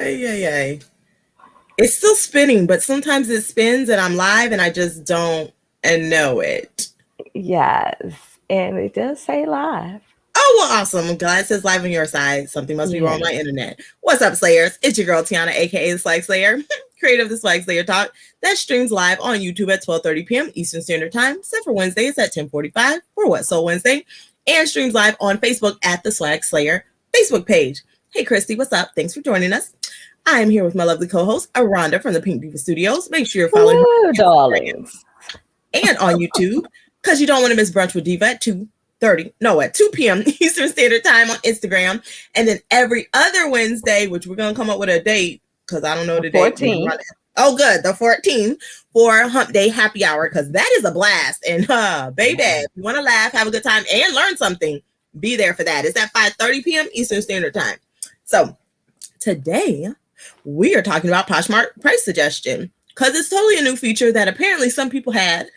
Ay. It's still spinning, but sometimes it spins and I'm live and I just don't know it. Yes, and it does say live. Oh, well, awesome. I'm glad it says live on your side. Something must be wrong with my Yes. internet. What's up, Slayers? It's your girl, Tiana, aka the Swagslayer, creator of the Swagslayer Talk that streams live on YouTube at 12:30 p.m. Eastern Standard Time, except for Wednesdays at 10:45 for What Soul Wednesday, and streams live on Facebook at the Swagslayer Facebook page. Hey, Christy, what's up? Thanks for joining us. I am here with my lovely co-host, Rhonda from the Pink Diva Studios. Make sure you're following Hello, her darlings. and on YouTube because you don't want to miss Brunch with Diva at 2 p.m. Eastern Standard Time on Instagram. And then every other Wednesday, which we're going to come up with a date because I don't know the date. 14th. Oh, good. The 14th for Hump Day Happy Hour because that is a blast. And baby, if you want to laugh, have a good time, and learn something, be there for that. It's at 5:30 p.m. Eastern Standard Time. So today, we are talking about Poshmark price suggestion because it's totally a new feature that apparently some people had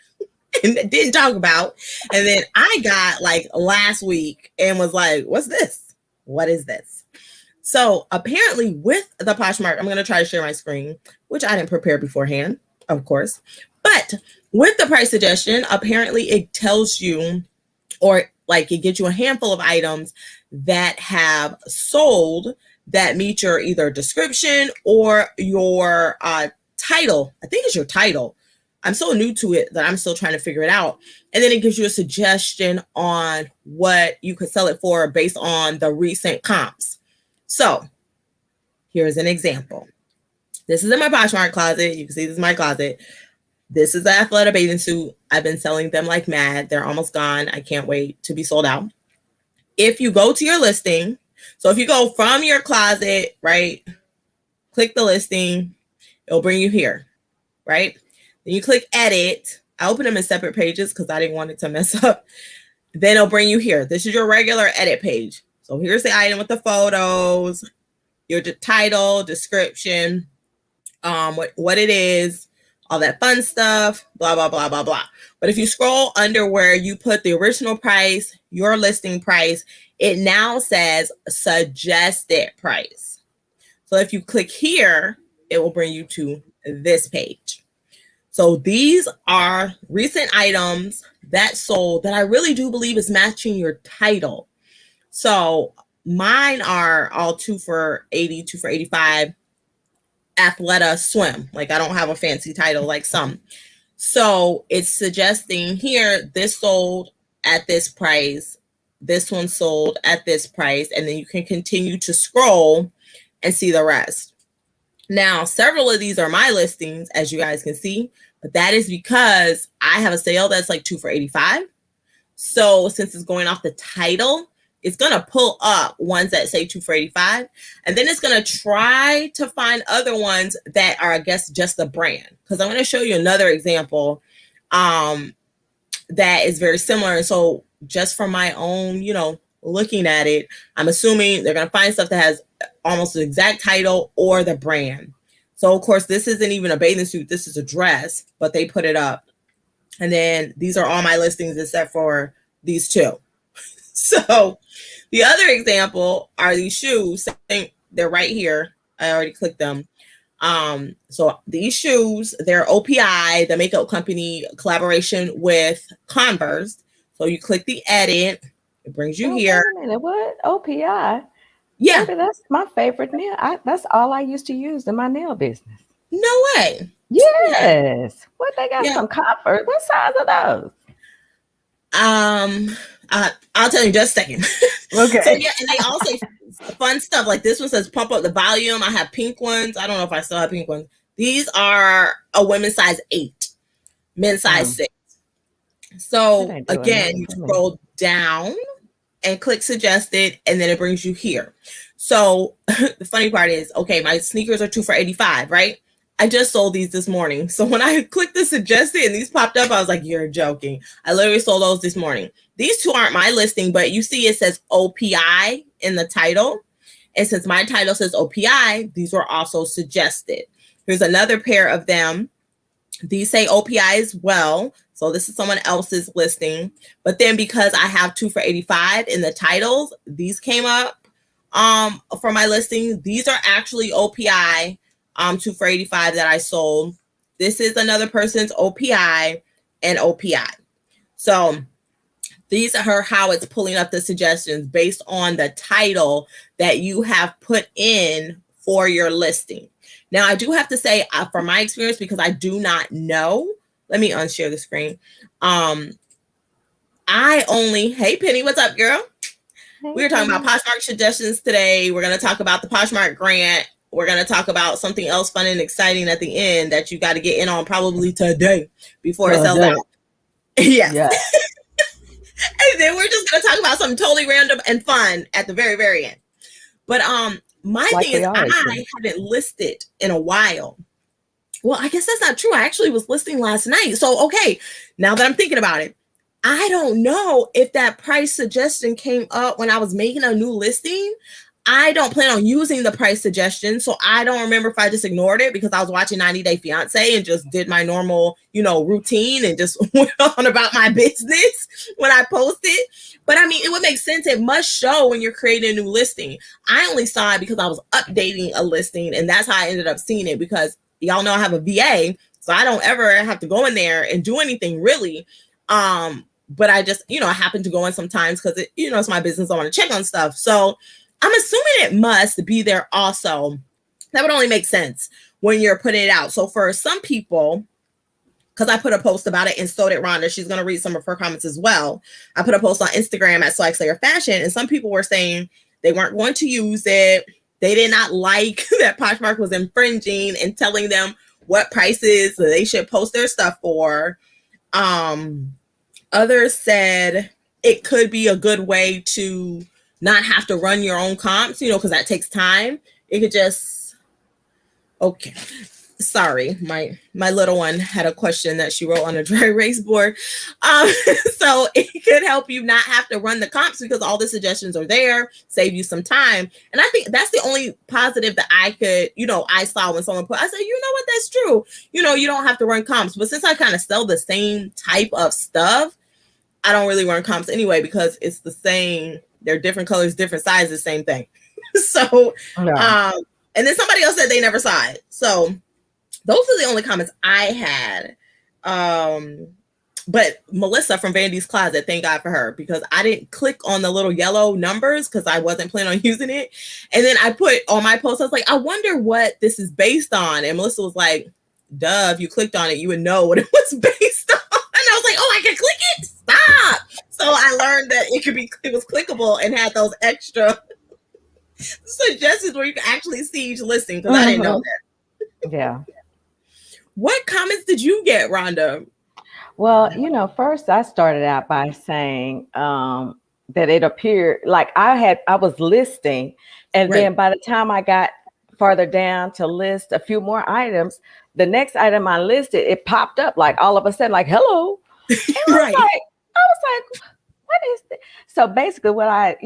and didn't talk about. And then I got like last week and was like, what's this? What is this? So apparently with the Poshmark, I'm going to try to share my screen, which I didn't prepare beforehand, of course. But with the price suggestion, apparently it tells you, or like it gives you a handful of items that have sold that meet your either description or your title. I think it's your title. I'm so new to it that I'm still trying to figure it out. And then it gives you a suggestion on what you could sell it for based on the recent comps. So here's an example. This is in my Poshmark closet. You can see this is my closet. This is the Athleta bathing suit. I've been selling them like mad. They're almost gone. I can't wait to be sold out. If you go to your listing, so if you go from your closet, right, click the listing, it'll bring you here, right? Then you click edit. I open them in separate pages because I didn't want it to mess up. Then it'll bring you here. This is your regular edit page. So here's the item with the photos, your title, description, what it is, all that fun stuff, blah, blah, blah, blah, blah. But if you scroll under where you put the original price, your listing price, it now says suggested price. So if you click here, it will bring you to this page. So these are recent items that sold that I really do believe is matching your title. So mine are all 2 for $80, 2 for $85, Athleta swim. Like I don't have a fancy title like some. So it's suggesting here, this sold at this price. This one sold at this price. And then you can continue to scroll and see the rest. Now, several of these are my listings, as you guys can see, but that is because I have a sale that's like 2 for $85. So since it's going off the title, it's going to pull up ones that say 2 for $85. And then it's going to try to find other ones that are, I guess, just the brand. Because I'm going to show you another example that is very similar. And so just from my own, looking at it, I'm assuming they're going to find stuff that has almost the exact title or the brand. So of course, this isn't even a bathing suit. This is a dress, but they put it up. And then these are all my listings except for these two. So the other example are these shoes. I think they're right here. I already clicked them. So these shoes, they're OPI, the makeup company collaboration with Converse. So you click the edit. It brings you here. Wait a minute, what? OPI? Yeah. Baby, that's my favorite nail. That's all I used to use in my nail business. No way. Yes. Yeah. What, they got some Converse? What size are those? I'll tell you in just a second. Okay. So yeah, and they also fun stuff. Like this one says pump up the volume. I have pink ones. I don't know if I still have pink ones. These are a women's size 8, men's size 6. So again, you scroll down and click suggested, and then it brings you here. So the funny part is, okay, my sneakers are 2 for $85, right? I just sold these this morning. So when I clicked the suggested and these popped up, I was like, you're joking. I literally sold those this morning. These two aren't my listing, but you see it says OPI in the title. And since my title says OPI, these were also suggested. Here's another pair of them. These say OPI as well. So this is someone else's listing. But then because I have 2 for $85 in the titles, these came up. for my listing. These are actually OPI 2 for $85 that I sold. This is another person's OPI and OPI. So these are how it's pulling up the suggestions based on the title that you have put in for your listing. Now, I do have to say, from my experience, because I do not know, let me unshare the screen. Hey Penny, what's up, girl? Hey, we were talking about Poshmark suggestions today. We're going to talk about the Poshmark grant. We're going to talk about something else fun and exciting at the end that you got to get in on probably today before it sells out. Yes. Yeah. And then we're just going to talk about something totally random and fun at the very, very end. But my thing is, I haven't listed in a while. Well, I guess that's not true. I actually was listing last night. So, okay, now that I'm thinking about it, I don't know if that price suggestion came up when I was making a new listing. I don't plan on using the price suggestion. So I don't remember if I just ignored it because I was watching 90 Day Fiance and just did my normal, routine and just went on about my business when I posted. But I mean, it would make sense. It must show when you're creating a new listing. I only saw it because I was updating a listing, and that's how I ended up seeing it, because y'all know I have a VA, so I don't ever have to go in there and do anything really. But I just, I happen to go in sometimes because it's my business. I want to check on stuff. So I'm assuming it must be there also. That would only make sense when you're putting it out. So for some people, because I put a post about it, and so did Rhonda. She's going to read some of her comments as well. I put a post on Instagram at Swagslayer Fashion, and some people were saying they weren't going to use it. They did not like that Poshmark was infringing and telling them what prices they should post their stuff for. Others said it could be a good way to not have to run your own comps, because that takes time. It could just, okay. Sorry, my little one had a question that she wrote on a dry erase board. So it could help you not have to run the comps because all the suggestions are there, save you some time. And I think that's the only positive that I could, I saw when someone put, I said, what, that's true. You don't have to run comps. But since I kind of sell the same type of stuff, I don't really run comps anyway because it's the same. They're different colors, different sizes, same thing. So, yeah. And then somebody else said they never saw it. So those are the only comments I had. But Melissa from Vandy's Closet, thank God for her, because I didn't click on the little yellow numbers because I wasn't planning on using it. And then I put on my post, I was like, I wonder what this is based on. And Melissa was like, duh, if you clicked on it, you would know what it was based on. And I was like, oh, I can click it? Stop. So I learned that it was clickable and had those extra suggestions where you can actually see each listing, because I didn't know that. Yeah. What comments did you get, Rhonda? Well, first I started out by saying that it appeared like I was listing, and right. Then by the time I got farther down to list a few more items, the next item I listed, it popped up like all of a sudden, like, hello. And right. I was like, what is this? So basically what I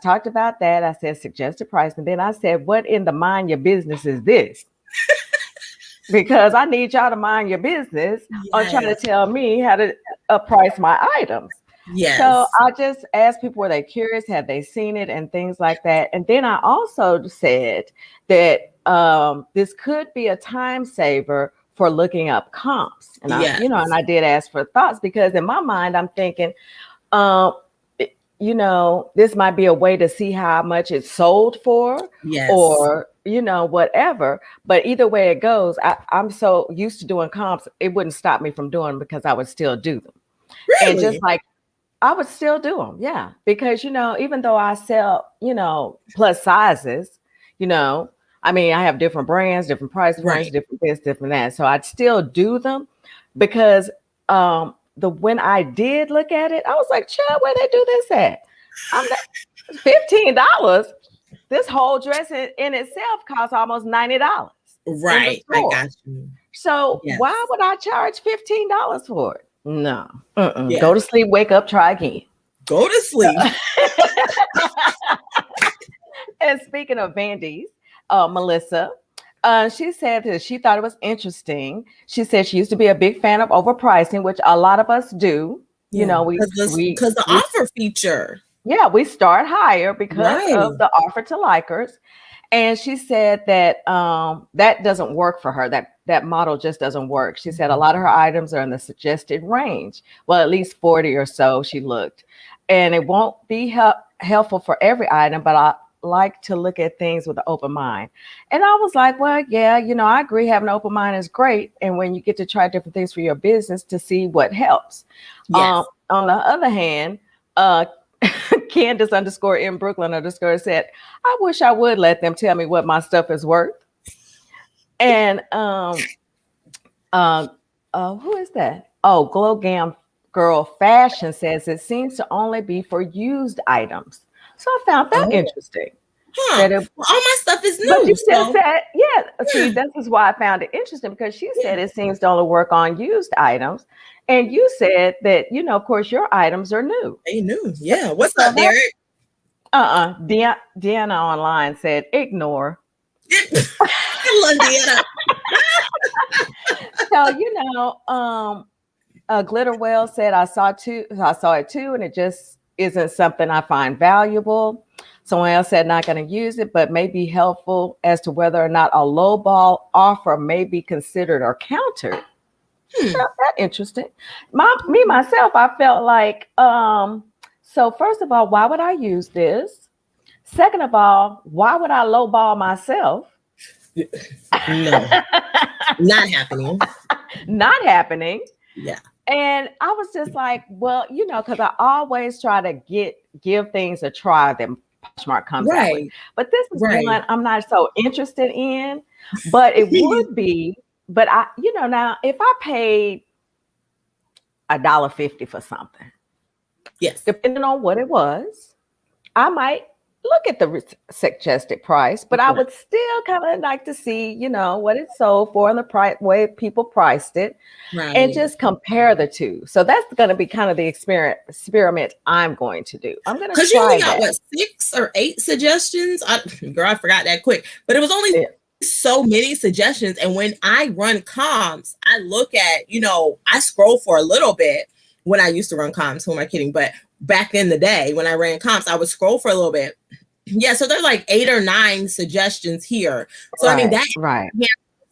talked about that. I said suggested price. And then I said, what in the mind your business is this? Because I need y'all to mind your business on trying to tell me how to price my items. Yes. So I just asked people, were they curious? Have they seen it and things like that? And then I also said that this could be a time saver for looking up comps. And and I did ask for thoughts, because in my mind, I'm thinking, this might be a way to see how much it's sold for, or, whatever. But either way it goes, I'm so used to doing comps, it wouldn't stop me from doing them because I would still do them. Really? And just like, I would still do them. Yeah. Because, even though I sell, plus sizes, I have different brands, different price range, different this, different that. So I'd still do them because, when I did look at it, I was like, child, where they do this at? I'm $15. This whole dress in itself costs almost $90. Right. I got you. So why would I charge $15 for it? No. Yeah. Go to sleep, wake up, try again. Go to sleep. And speaking of Vandy's, Melissa, she said that she thought it was interesting. She said she used to be a big fan of overpricing, which a lot of us do. Because the offer feature. Yeah, we start higher because Right. of the offer to likers. And she said that that doesn't work for her. That model just doesn't work. She said a lot of her items are in the suggested range. Well, at least 40 or so she looked. And it won't be helpful for every item, but I like to look at things with an open mind. And I was like, well, yeah, I agree. Having an open mind is great. And when you get to try different things for your business to see what helps. Yes. On the other hand, Candace _ in Brooklyn _ said, I wish I would let them tell me what my stuff is worth. And who is that? Oh, Glowgam Girl Fashion says it seems to only be for used items. So I found that interesting. Huh. Well, all my stuff is new. But you just said, see, this is why I found it interesting, because she said it seems to only work on used items. And you said that, of course, your items are new. They new. Yeah. What's up, Derek? Deanna online said, ignore. I love Deanna. So, Glitter Well said, I saw it too, and it just isn't something I find valuable. Someone else said, not going to use it, but may be helpful as to whether or not a lowball offer may be considered or countered. That's interesting. Myself, I felt like, so first of all, why would I use this? Second of all, why would I lowball myself? No, not happening. Not happening. Yeah. And I was just like, well, because I always try to give things a try that Poshmark comes out with. But this is one I'm not so interested in, but it would be. But I, now if I paid $1.50 for something, yes, depending on what it was, I might look at the suggested price, but I would still kind of like to see, what it sold for and the way people priced it, and just compare the two. So that's going to be kind of the experiment I'm going to do. I'm going to try because you only got 6 or 8 suggestions. I forgot that quick, but it was only so many suggestions. And when I run comps, I look at, I scroll for a little bit when I used to run comps. Who am I kidding? But back in the day when I ran comps, I would scroll for a little bit. Yeah. So there's like 8 or 9 suggestions here. So I mean, that's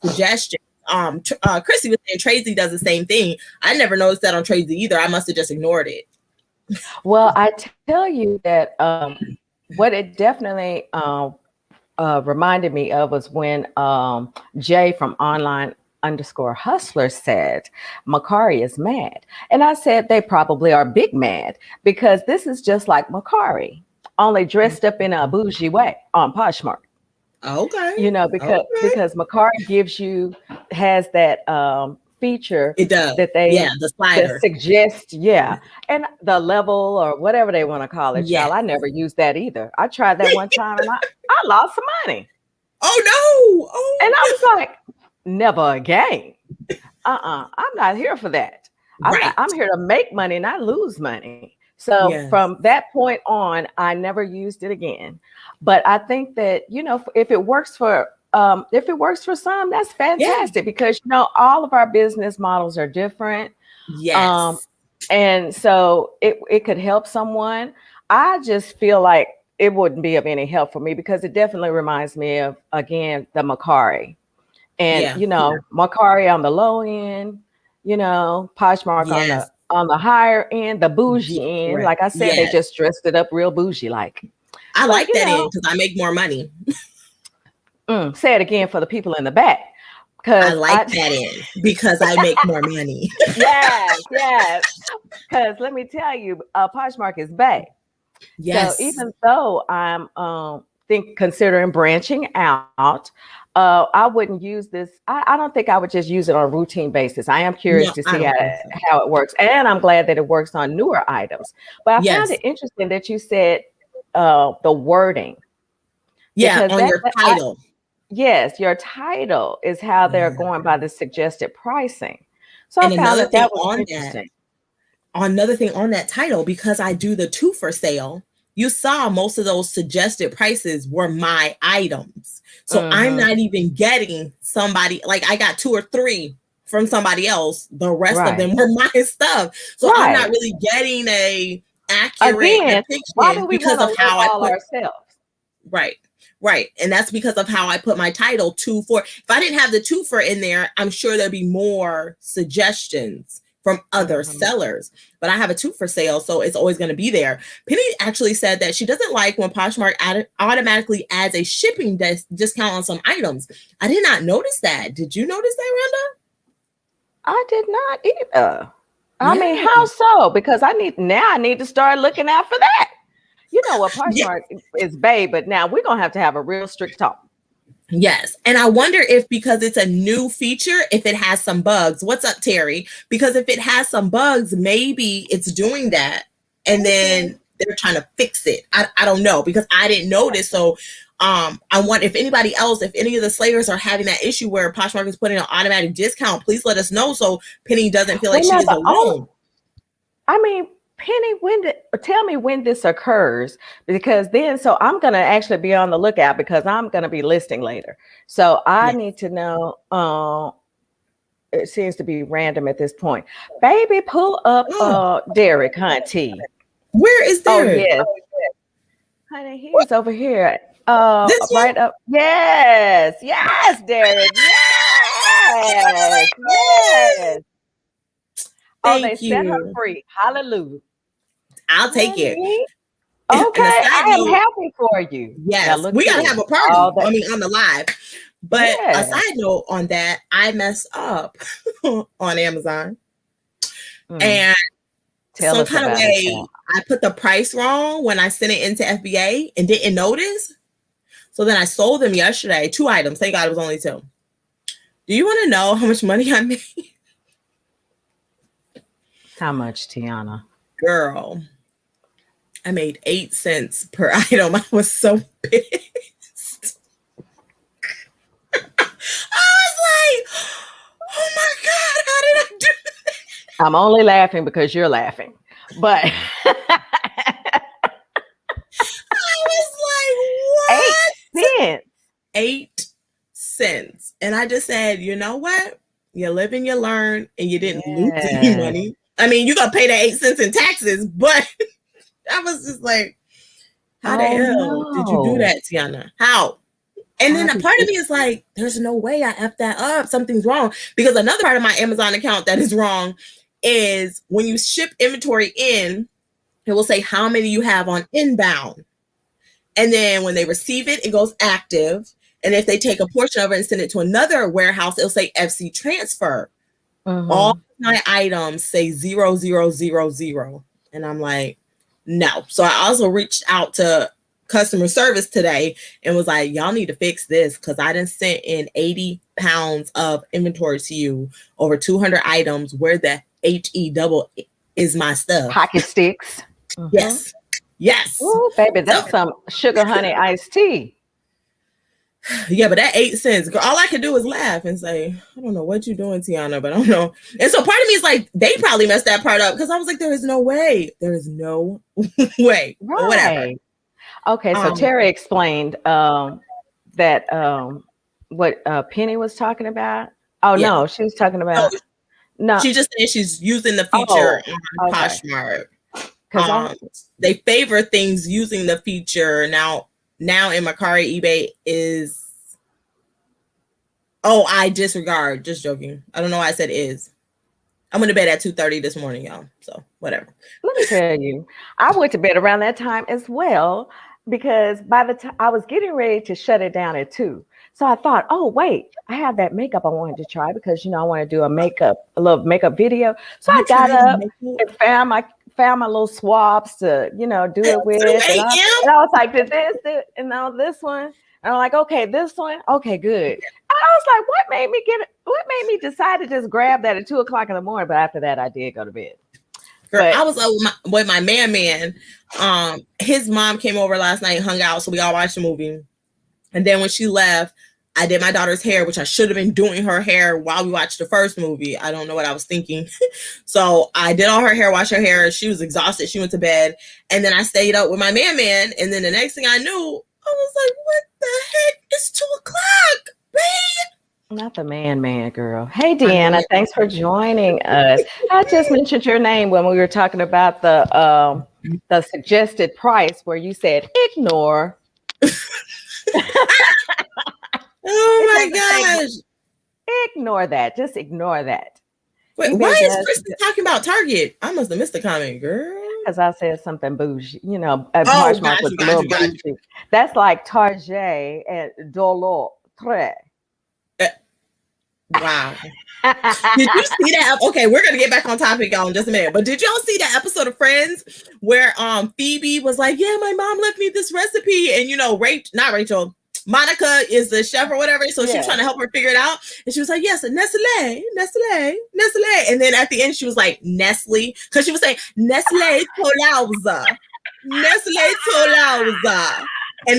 suggestion. Chrissy was saying Tracy does the same thing. I never noticed that on Tracy either. I must have just ignored it. Well, I tell you that what it definitely reminded me of was when Jay from Online _ Hustler said Macari is mad, and I said they probably are big mad, because this is just like Macari, only dressed up in a bougie way on Poshmark. Okay. Because Macari has that feature. It does. That they the slider suggest, and the level or whatever they want to call it. Y'all, I never used that either. I tried that one time and I lost some money. Oh no! Oh. And I was like, never again. I'm not here for that. I'm here to make money, not lose money. So from that point on, I never used it again. But I think that, if it works for some, that's fantastic, because all of our business models are different. Yes. And so it could help someone. I just feel like it wouldn't be of any help for me, because it definitely reminds me of, again, the Macari. And Macari on the low end, Poshmark on the higher end, the bougie end. Like I said, they just dressed it up real bougie like. I like that end because I make more money. Say it again for the people in the back. I like that end because I make more money. Yes. Because let me tell you, Poshmark is back. Yes. So even though I'm considering branching out, I wouldn't use this. I don't think I would just use it on a routine basis. I am curious to see how it works. And I'm glad that it works on newer items. But I found it interesting that you said the wording. Yeah, on your title. Yes, your title is how they're going by the suggested pricing. So I found that was interesting. Another thing on that title, because I do the 2 for sale, you saw most of those suggested prices were my items. So I'm not even getting somebody, like I got 2 or 3 from somebody else. The rest of them were my stuff. So I'm not really getting a accurate Again, why do depiction we because want of to how I all put ourselves? right. Right. And that's because of how I put my title 2 for. If I didn't have the 2 for in there, I'm sure there'd be more suggestions from other sellers. But I have a 2 for sale, so it's always going to be there. Penny actually said that she doesn't like when Poshmark automatically adds a shipping discount on some items. I did not notice that. Did you notice that, Rhonda? I did not either. I mean, how so? Because I need to start looking out for that. You know what, Poshmark is babe, but now we're gonna have to have a real strict talk. Yes. And I wonder if because it's a new feature, if it has some bugs. What's up, Terry? Because if it has some bugs, maybe it's doing that. And then they're trying to fix it. I don't know, because I didn't notice. So I want, if anybody else, if any of the slayers are having that issue where Poshmark is putting an automatic discount, please let us know so Penny doesn't feel like she is alone. I mean, Penny, tell me when this occurs, because then, so I'm going to actually be on the lookout because I'm going to be listing later. So I need to know, it seems to be random at this point. Baby, pull up Derek, hunty. Where is Derek? Oh, yes. Honey, he's over here. Right up. Yes, Derek. Yes. Thank you. Set her free. Hallelujah. I'll take it. Okay, I am happy for you. Yes, we gotta have a party. On the live. But a side note on that, I messed up on Amazon, and some kind of way I put the price wrong when I sent it into FBA and didn't notice. So then I sold them yesterday, 2 items. Thank God it was only 2. Do you want to know how much money I made? How much, Tiana? Girl, I made 8 cents per item. I was so pissed. I was like, oh my God, how did I do that? I'm only laughing because you're laughing. But I was like, what? 8 cents. 8 cents. And I just said, you know what? You live and you learn, and you didn't lose any money. I mean, you're going to pay that 8 cents in taxes, but I was just like, how the hell did you do that, Tiana? How? And then a part of me is like, there's no way I effed that up. Something's wrong. Because another part of my Amazon account that is wrong is when you ship inventory in, it will say how many you have on inbound. And then when they receive it, it goes active. And if they take a portion of it and send it to another warehouse, it'll say FC transfer. All my items say 0000. And I'm like, no. So I also reached out to customer service today and was like, y'all need to fix this, because I done sent in 80 pounds of inventory to you, over 200 items. Where the HE double is my stuff? Hockey sticks. Yes. Ooh, baby, that's some sugar honey iced tea. Yeah, but that 8 cents, girl, all I could do is laugh and say, I don't know what you're doing, Tiana, but I don't know. And so part of me is like, they probably messed that part up, because I was like, there is no way. There is no way. Right. Whatever. Okay, so Terry explained that what Penny was talking about. Oh, no, she was talking about. No, she just said she's using the feature on Poshmark. They favor things using the feature. Now in Mercari, eBay is, I disregard. Just joking. I don't know why I said is. I'm going to bed at 2:30 this morning, y'all. So whatever. Let me tell you, I went to bed around that time as well, because by the time I was getting ready to shut it down at 2. So I thought, oh, wait, I have that makeup I wanted to try, because, I want to do a little makeup video. So I got up and found my little swabs to, do it with. And I was like, did this, and now this one. And I'm like, okay, this one. Okay, good. And I was like, what made me decide to just grab that at 2:00 in the morning? But after that, I did go to bed. Girl, I was with my man. His mom came over last night, hung out, so we all watched the movie. And then when she left, I did my daughter's hair, which I should have been doing her hair while we watched the first movie. I don't know what I was thinking. So I did all her hair, washed her hair. She was exhausted. She went to bed. And then I stayed up with my man. And then the next thing I knew, I was like, what the heck? It's 2:00, babe. Not the man, girl. Hey, Deanna, thanks for joining us. I just mentioned your name when we were talking about the the suggested price where you said ignore. Oh my gosh. Ignore that. Just ignore that. Wait, why is Kristen talking about Target? I must have missed the comment, girl. Because I said something bougie. Poshmark was a little bougie. That's like Target and Dollar Tre. Wow. Did you see that? Okay, we're gonna get back on topic, y'all, in just a minute. But did y'all see that episode of Friends where Phoebe was like, "Yeah, my mom left me this recipe," and not Rachel, Monica is the chef or whatever, so she was trying to help her figure it out, and she was like, "Yes, Nestle," and then at the end she was like Nestle, because she was saying Nestle Tolauza, and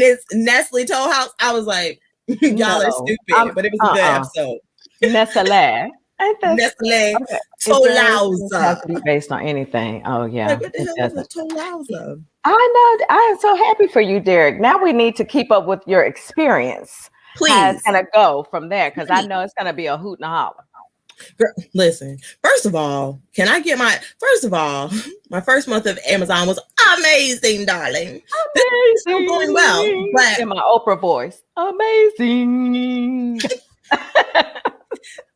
it's Nestle Toll House. I was like, y'all are stupid, but it was a good episode. Nestle. Nestle Tolauza. It has to be based on anything. Oh yeah. Like, what the hell is a Tolauza? I know. I am so happy for you, Derek. Now we need to keep up with your experience. Please. How it's gonna go from there, because I know it's gonna be a hoot and a holler. Girl, listen, first of all, my first month of Amazon was amazing, darling. This is still going well, but in my Oprah voice, amazing.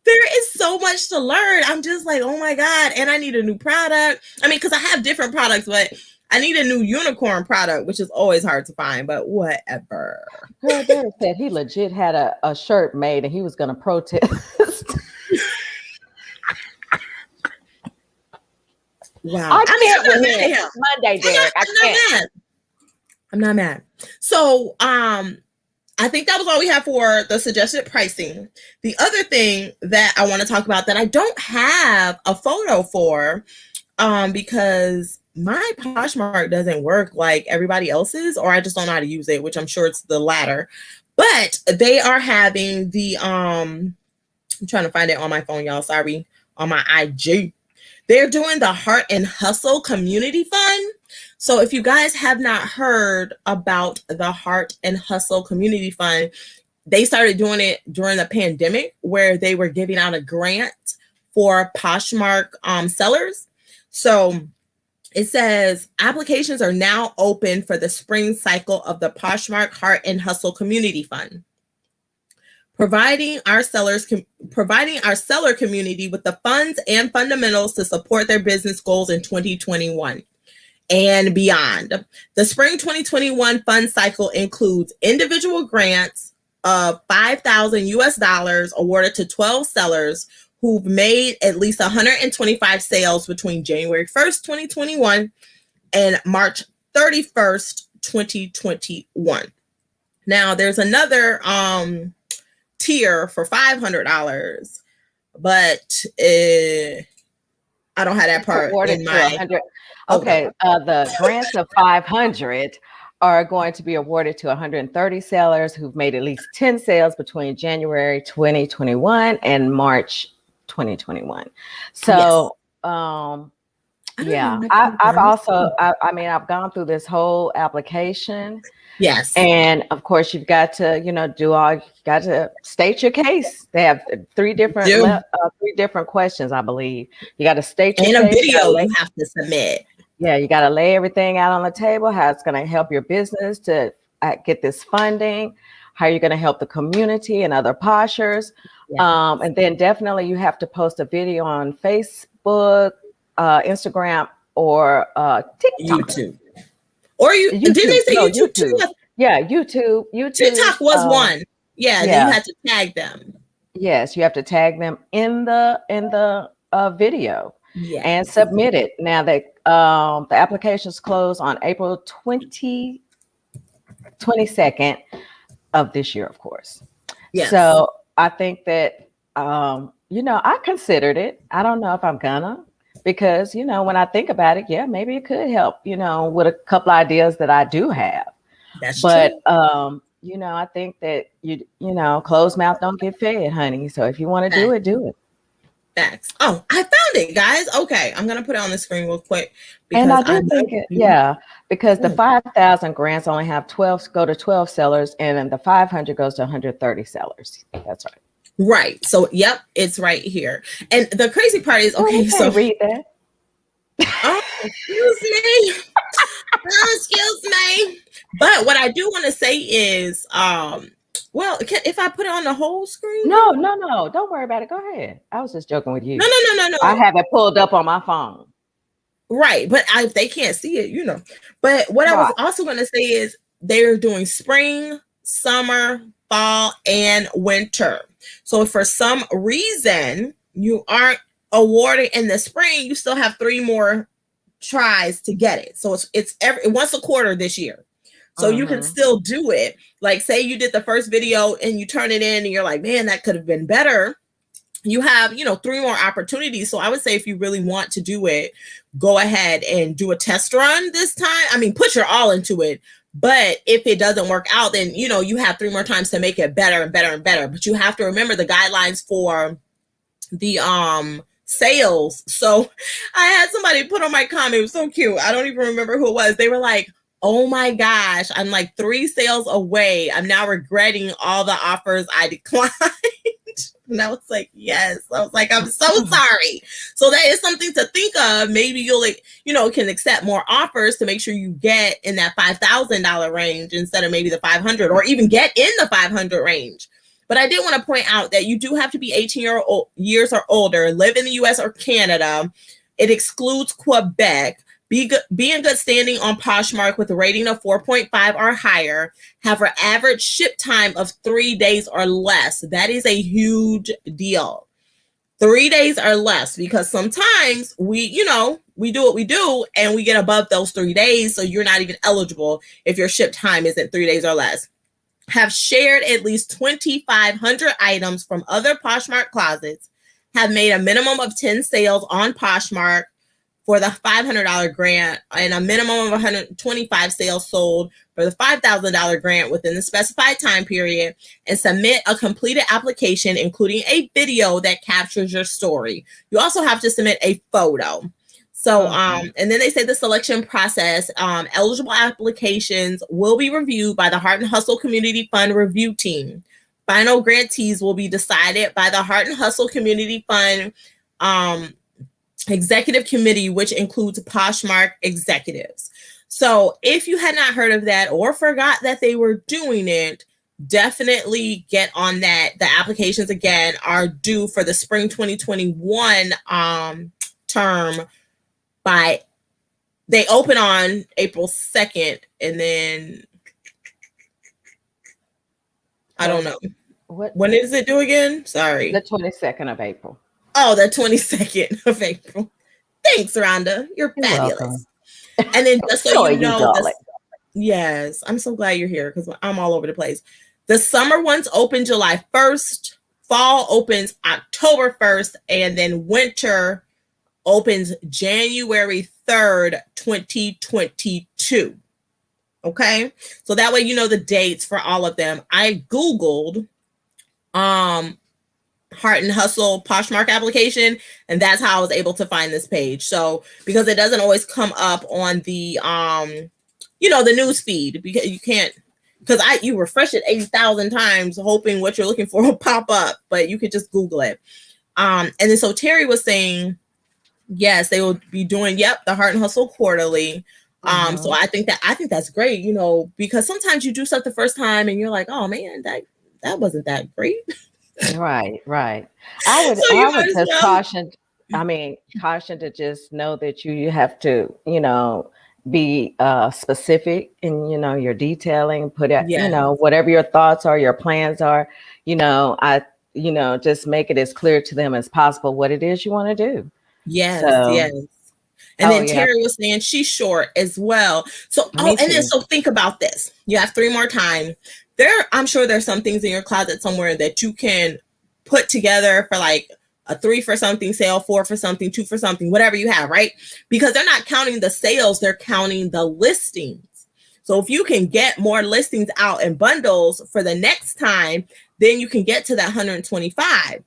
There is so much to learn. I'm just like, oh my God. And I need a new product. I mean, because I have different products, but I need a new unicorn product, which is always hard to find, but whatever. Girl, Derek said he legit had a shirt made and he was going to protest. Wow. I can't with him. Monday, Derek. I'm not mad. So, I think that was all we have for the suggested pricing. The other thing that I want to talk about that I don't have a photo for, because my Poshmark doesn't work like everybody else's, or I just don't know how to use it, which I'm sure it's the latter. But they are having the, I'm trying to find it on my phone, y'all. Sorry, on my IG. They're doing the Heart and Hustle Community Fund. So if you guys have not heard about the Heart and Hustle Community Fund, they started doing it during the pandemic, where they were giving out a grant for Poshmark sellers. So it says applications are now open for the spring cycle of the Poshmark Heart and Hustle Community Fund, providing our seller community with the funds and fundamentals to support their business goals in 2021 and beyond. The spring 2021 fund cycle includes individual grants of $5,000 awarded to 12 sellers who've made at least 125 sales between January 1st, 2021 and March 31st, 2021. Now there's another tier for $500, but I don't have that part in my. Okay, the grants of 500 are going to be awarded to 130 sellers who've made at least 10 sales between January 2021 and March 2021. So, I've gone through this whole application. Yes. And of course, you've got to, got to state your case. They have three different questions, I believe. You got to state your case. And a video you have to submit. Yeah, you got to lay everything out on the table, how it's going to help your business to get this funding, how you're going to help the community and other poshers. Yeah. And then definitely you have to post a video on Facebook, Instagram, or TikTok. YouTube. Or didn't they say YouTube too? Yeah, YouTube. TikTok was one. Yeah, you had to tag them. Yes, you have to tag them in the video and submit it. Now that the applications close on April 22nd of this year, of course. Yes. So I think that I considered it. I don't know if I'm gonna. Because, when I think about it, maybe it could help, with a couple ideas that I do have. That's true. I think that, closed mouth don't get fed, honey. So if you want to do it, do it. Facts. Oh, I found it, guys. Okay. I'm going to put it on the screen real quick. And I do think because the 5,000 grants only have 12 go to 12 sellers, and then the 500 goes to 130 sellers. That's right. Right. So, yep, it's right here. And the crazy part is, okay, so read that. Oh, excuse me. Excuse me. But what I do want to say is, well, if I put it on the whole screen. No. Don't worry about it. Go ahead. I was just joking with you. No. I have it pulled up on my phone. Right. But if they can't see it, you know. But what I was also going to say is they're doing spring, summer, fall, and winter. So if for some reason you aren't awarded in the spring, you still have 3 more tries to get it. So it's every once a quarter this year. So you can still do it. Like, say you did the first video and you turn it in and you're like, man, that could have been better. You have, 3 more opportunities. So I would say if you really want to do it, go ahead and do a test run this time. I mean, put your all into it. But if it doesn't work out, then, you have 3 more times to make it better and better and better. But you have to remember the guidelines for the sales. So I had somebody put on my comment, it was so cute. I don't even remember who it was. They were like, oh my gosh, I'm like 3 sales away. I'm now regretting all the offers I declined. And I was like, yes. I was like, I'm so sorry. So that is something to think of. Maybe you'll, can accept more offers to make sure you get in that $5,000 range instead of maybe the 500, or even get in the 500 range. But I did want to point out that you do have to be 18 years or older, live in the US or Canada. It excludes Quebec. Be in good standing on Poshmark with a rating of 4.5 or higher. Have an average ship time of 3 days or less. That is a huge deal. 3 days or less, because sometimes we do what we do and we get above those 3 days. So you're not even eligible if your ship time isn't 3 days or less. Have shared at least 2,500 items from other Poshmark closets. Have made a minimum of 10 sales on Poshmark for the $500 grant, and a minimum of 125 sales sold for the $5,000 grant within the specified time period, and submit a completed application, including a video that captures your story. You also have to submit a photo. So, and then they say the selection process, eligible applications will be reviewed by the Heart and Hustle Community Fund review team. Final grantees will be decided by the Heart and Hustle Community Fund executive committee, which includes Poshmark executives. So if you had not heard of that or forgot that they were doing it, definitely get on that. The applications again are due for the spring 2021 term they open on April 2nd, and then I don't know. When is it due again? Sorry. The 22nd of April. Oh, the 22nd of April. Thanks, Rhonda. You're fabulous. Welcome. And then just so you know, yes, I'm so glad you're here because I'm all over the place. The summer ones open July 1st, fall opens October 1st, and then winter opens January 3rd, 2022. Okay, so that way you know the dates for all of them. I Googled Heart and Hustle Poshmark application, and that's how I was able to find this page. So because it doesn't always come up on the the news feed, because you can't, because you refresh it 80,000 times hoping what you're looking for will pop up, but you could just Google it. And then so Terry was saying, yes, they will be doing the Heart and Hustle quarterly. So I think that's great, because sometimes you do stuff the first time and you're like, oh man, that wasn't that great. Right. I would just caution to just know that you have to, be specific in, your detailing, put out, whatever your thoughts are, your plans are, just make it as clear to them as possible what it is you want to do. Yes. And then Terry was saying she's short as well. So, so think about this. You have 3 more time. I'm sure there's some things in your closet somewhere that you can put together for like a 3 for something sale, 4 for something, 2 for something, whatever you have, right? Because they're not counting the sales, they're counting the listings. So if you can get more listings out in bundles for the next time, then you can get to that 125.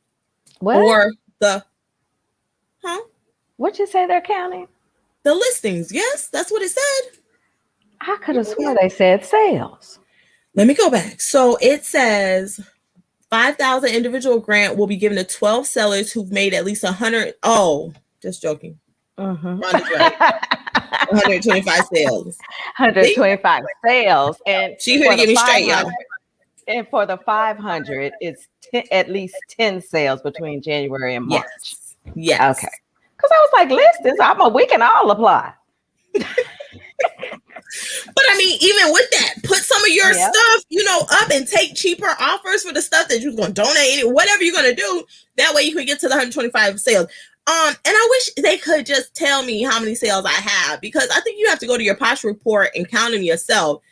What? Or What'd you say they're counting? The listings. Yes, that's what it said. I could have sworn they said sales. Let me go back. So it says 5,000 individual grant will be given to 12 sellers who've made at least 100. Oh, just joking. Mm-hmm. Rhonda's right. 125 sales. 125 sales. And She here to get me straight, y'all. And for the 500, it's at least 10 sales between January and March. Yes. Okay. Because I was like, listings, we can all apply. But I mean, even with that, put some of your stuff, up and take cheaper offers for the stuff that you're going to donate, whatever you're going to do. That way you can get to the 125 sales. And I wish they could just tell me how many sales I have, because I think you have to go to your Posh report and count them yourself.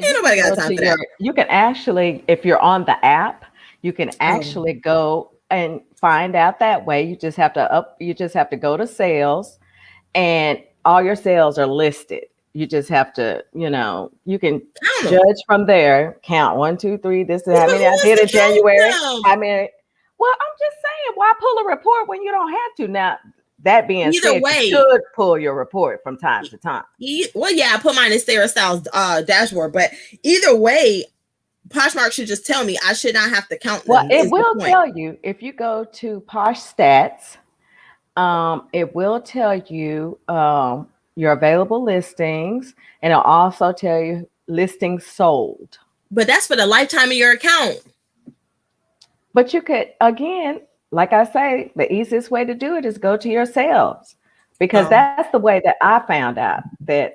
Ain't nobody got time for that. You can actually, if you're on the app, you can actually go and find out that way. You just have to go to sales, and all your sales are listed. You just have to, you can judge from there. Count 1, 2, 3. This is how many I did in January. I mean, well, I'm just saying, why pull a report when you don't have to? Now, that being said, you should pull your report from time to time. I put mine in Sarah Styles' dashboard, but either way, Poshmark should just tell me. I should not have to count them. Well, it will tell you if you go to Posh Stats. It will tell you your available listings, and it'll also tell you listings sold. But that's for the lifetime of your account. But you could, again, like I say, the easiest way to do it is go to your sales, because that's the way that I found out that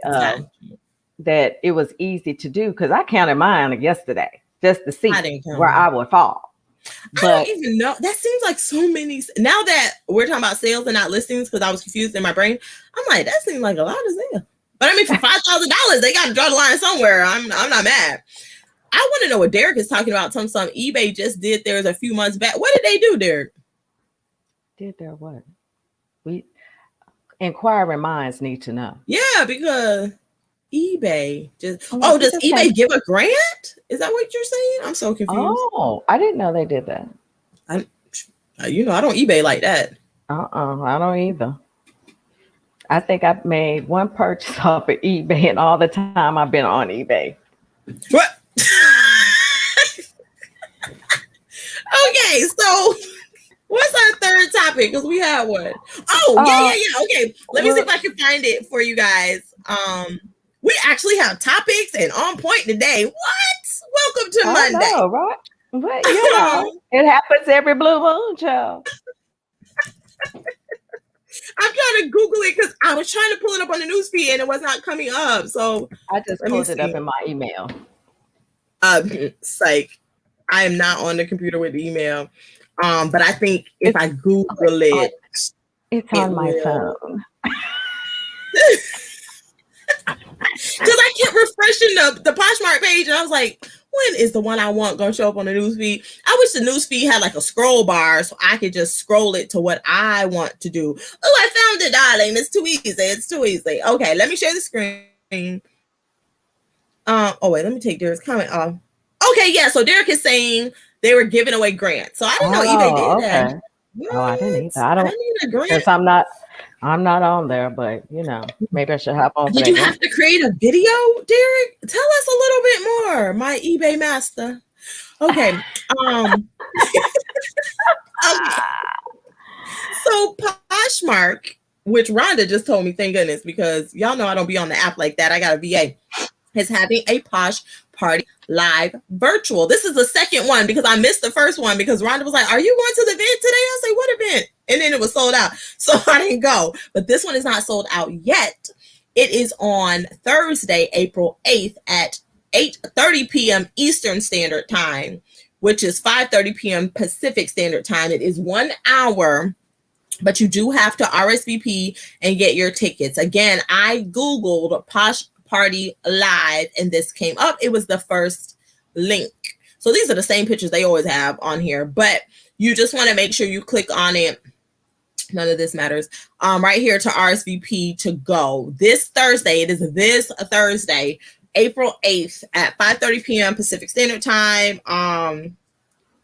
that it was easy to do, because I counted mine yesterday just to see where I would fall. I don't even know. That seems like so many. Now that we're talking about sales and not listings, because I was confused in my brain, I'm like, that seems like a lot of sales. But I mean, for $5,000, they got to draw the line somewhere. I'm not mad. I want to know what Derek is talking about. Some eBay just did theirs a few months back. What did they do, Derek? Did their what? Inquiring minds need to know. Yeah, because eBay just. Does eBay give a grant? Is that what you're saying? I'm so confused. Oh, I didn't know they did that. I don't eBay like that. I don't either. I think I've made one purchase off of eBay in all the time I've been on eBay. What? Okay, so what's our third topic? Because we have one. Yeah. Okay, let me see if I can find it for you guys. We actually have topics and on point today. What? Welcome to Monday. I know, right? But it happens every blue moon, child. I'm trying to Google it because I was trying to pull it up on the newsfeed and it was not coming up. So I just pulled it up in my email. Psych. I am not on the computer with the email. But I think if I Google it, it's on my phone. Because I kept refreshing the Poshmark page, and I was like, when is the one I want going to show up on the newsfeed? I wish the newsfeed had like a scroll bar so I could just scroll it to what I want to do. Oh, I found it, darling. It's too easy. Okay, let me share the screen. Wait, let me take Derek's comment off. Okay, yeah, so Derek is saying they were giving away grants. So I didn't know eBay did that. I didn't either. I need a grant. Because I'm not on there, but maybe I should hop on. Did you have to create a video, Derek? Tell us a little bit more, my eBay master. Okay. Okay. So Poshmark, which Rhonda just told me, thank goodness, because y'all know I don't be on the app like that. I got a VA. Is having a Posh Party live virtual. This is the second one because I missed the first one because Rhonda was like, are you going to the event today? I say, what event? And then it was sold out. So I didn't go. But this one is not sold out yet. It is on Thursday, April 8th at 8:30 p.m. Eastern Standard Time, which is 5:30 p.m. Pacific Standard Time. It is 1 hour, but you do have to RSVP and get your tickets. Again, I Googled Posh Party live and this came up. It was the first link. So these are the same pictures they always have on here, but you just want to make sure you click on it. None of this matters. Right here to RSVP to go this Thursday. It is this Thursday, April 8th at 5:30 p.m. Pacific Standard Time.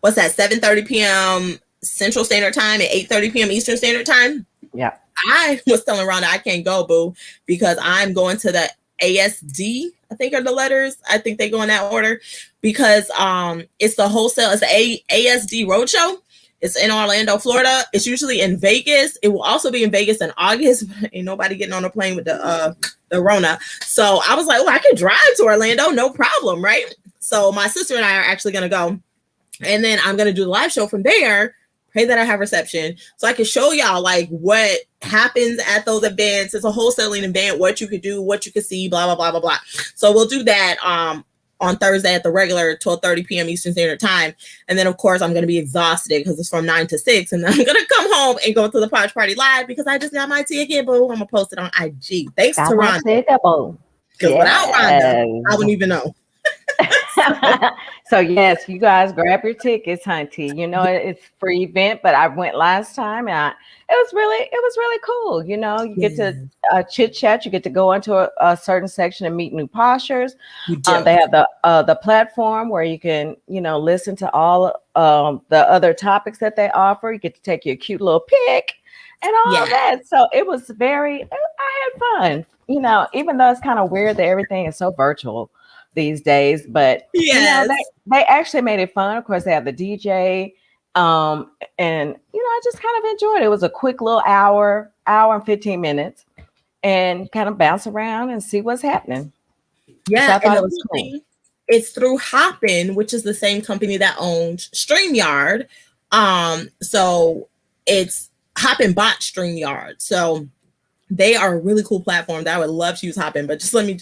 What's that? 7:30 p.m. Central Standard Time and 8:30 p.m. Eastern Standard Time. Yeah. I was telling Rhonda I can't go, boo, because I'm going to the ASD, I think are the letters. I think they go in that order because it's the wholesale. It's the ASD Roadshow. It's in Orlando, Florida. It's usually in Vegas. It will also be in Vegas in August. But ain't nobody getting on a plane with the the Rona. So I was like, oh, I can drive to Orlando, no problem, right? So my sister and I are actually going to go. And then I'm going to do the live show from there. Pray that I have reception so I can show y'all like what happens at those events. It's a wholesaling event, what you could do, what you could see, blah, blah, blah, blah, blah. So we'll do that on Thursday at the regular 12:30 p.m. Eastern Standard Time. And then, of course, I'm going to be exhausted because it's from 9 to 6. And then I'm going to come home and go to the Posh Party Live because I just got my ticket, boo. I'm going to post it on IG. Thanks to Rhonda. Because without Rhonda, I wouldn't even know. So yes, you guys grab your tickets, hunty. You know, it's a free event, but I went last time and it was really cool. You know, you get to chit chat, you get to go into a certain section and meet new poshers. They have the platform where you can, you know, listen to all the other topics that they offer. You get to take your cute little pic and all of that. So it was I had fun, you know, even though it's kind of weird that everything is so virtual these days, but you know, they actually made it fun. Of course, they have the DJ, and you know, I just kind of enjoyed it. It was a quick little hour and 15 minutes, and kind of bounce around and see what's happening. Yeah, so I thought it was cool. It's through Hopin, which is the same company that owns StreamYard. So it's Hopin bought StreamYard. So they are a really cool platform that I would love to use Hopin, but let me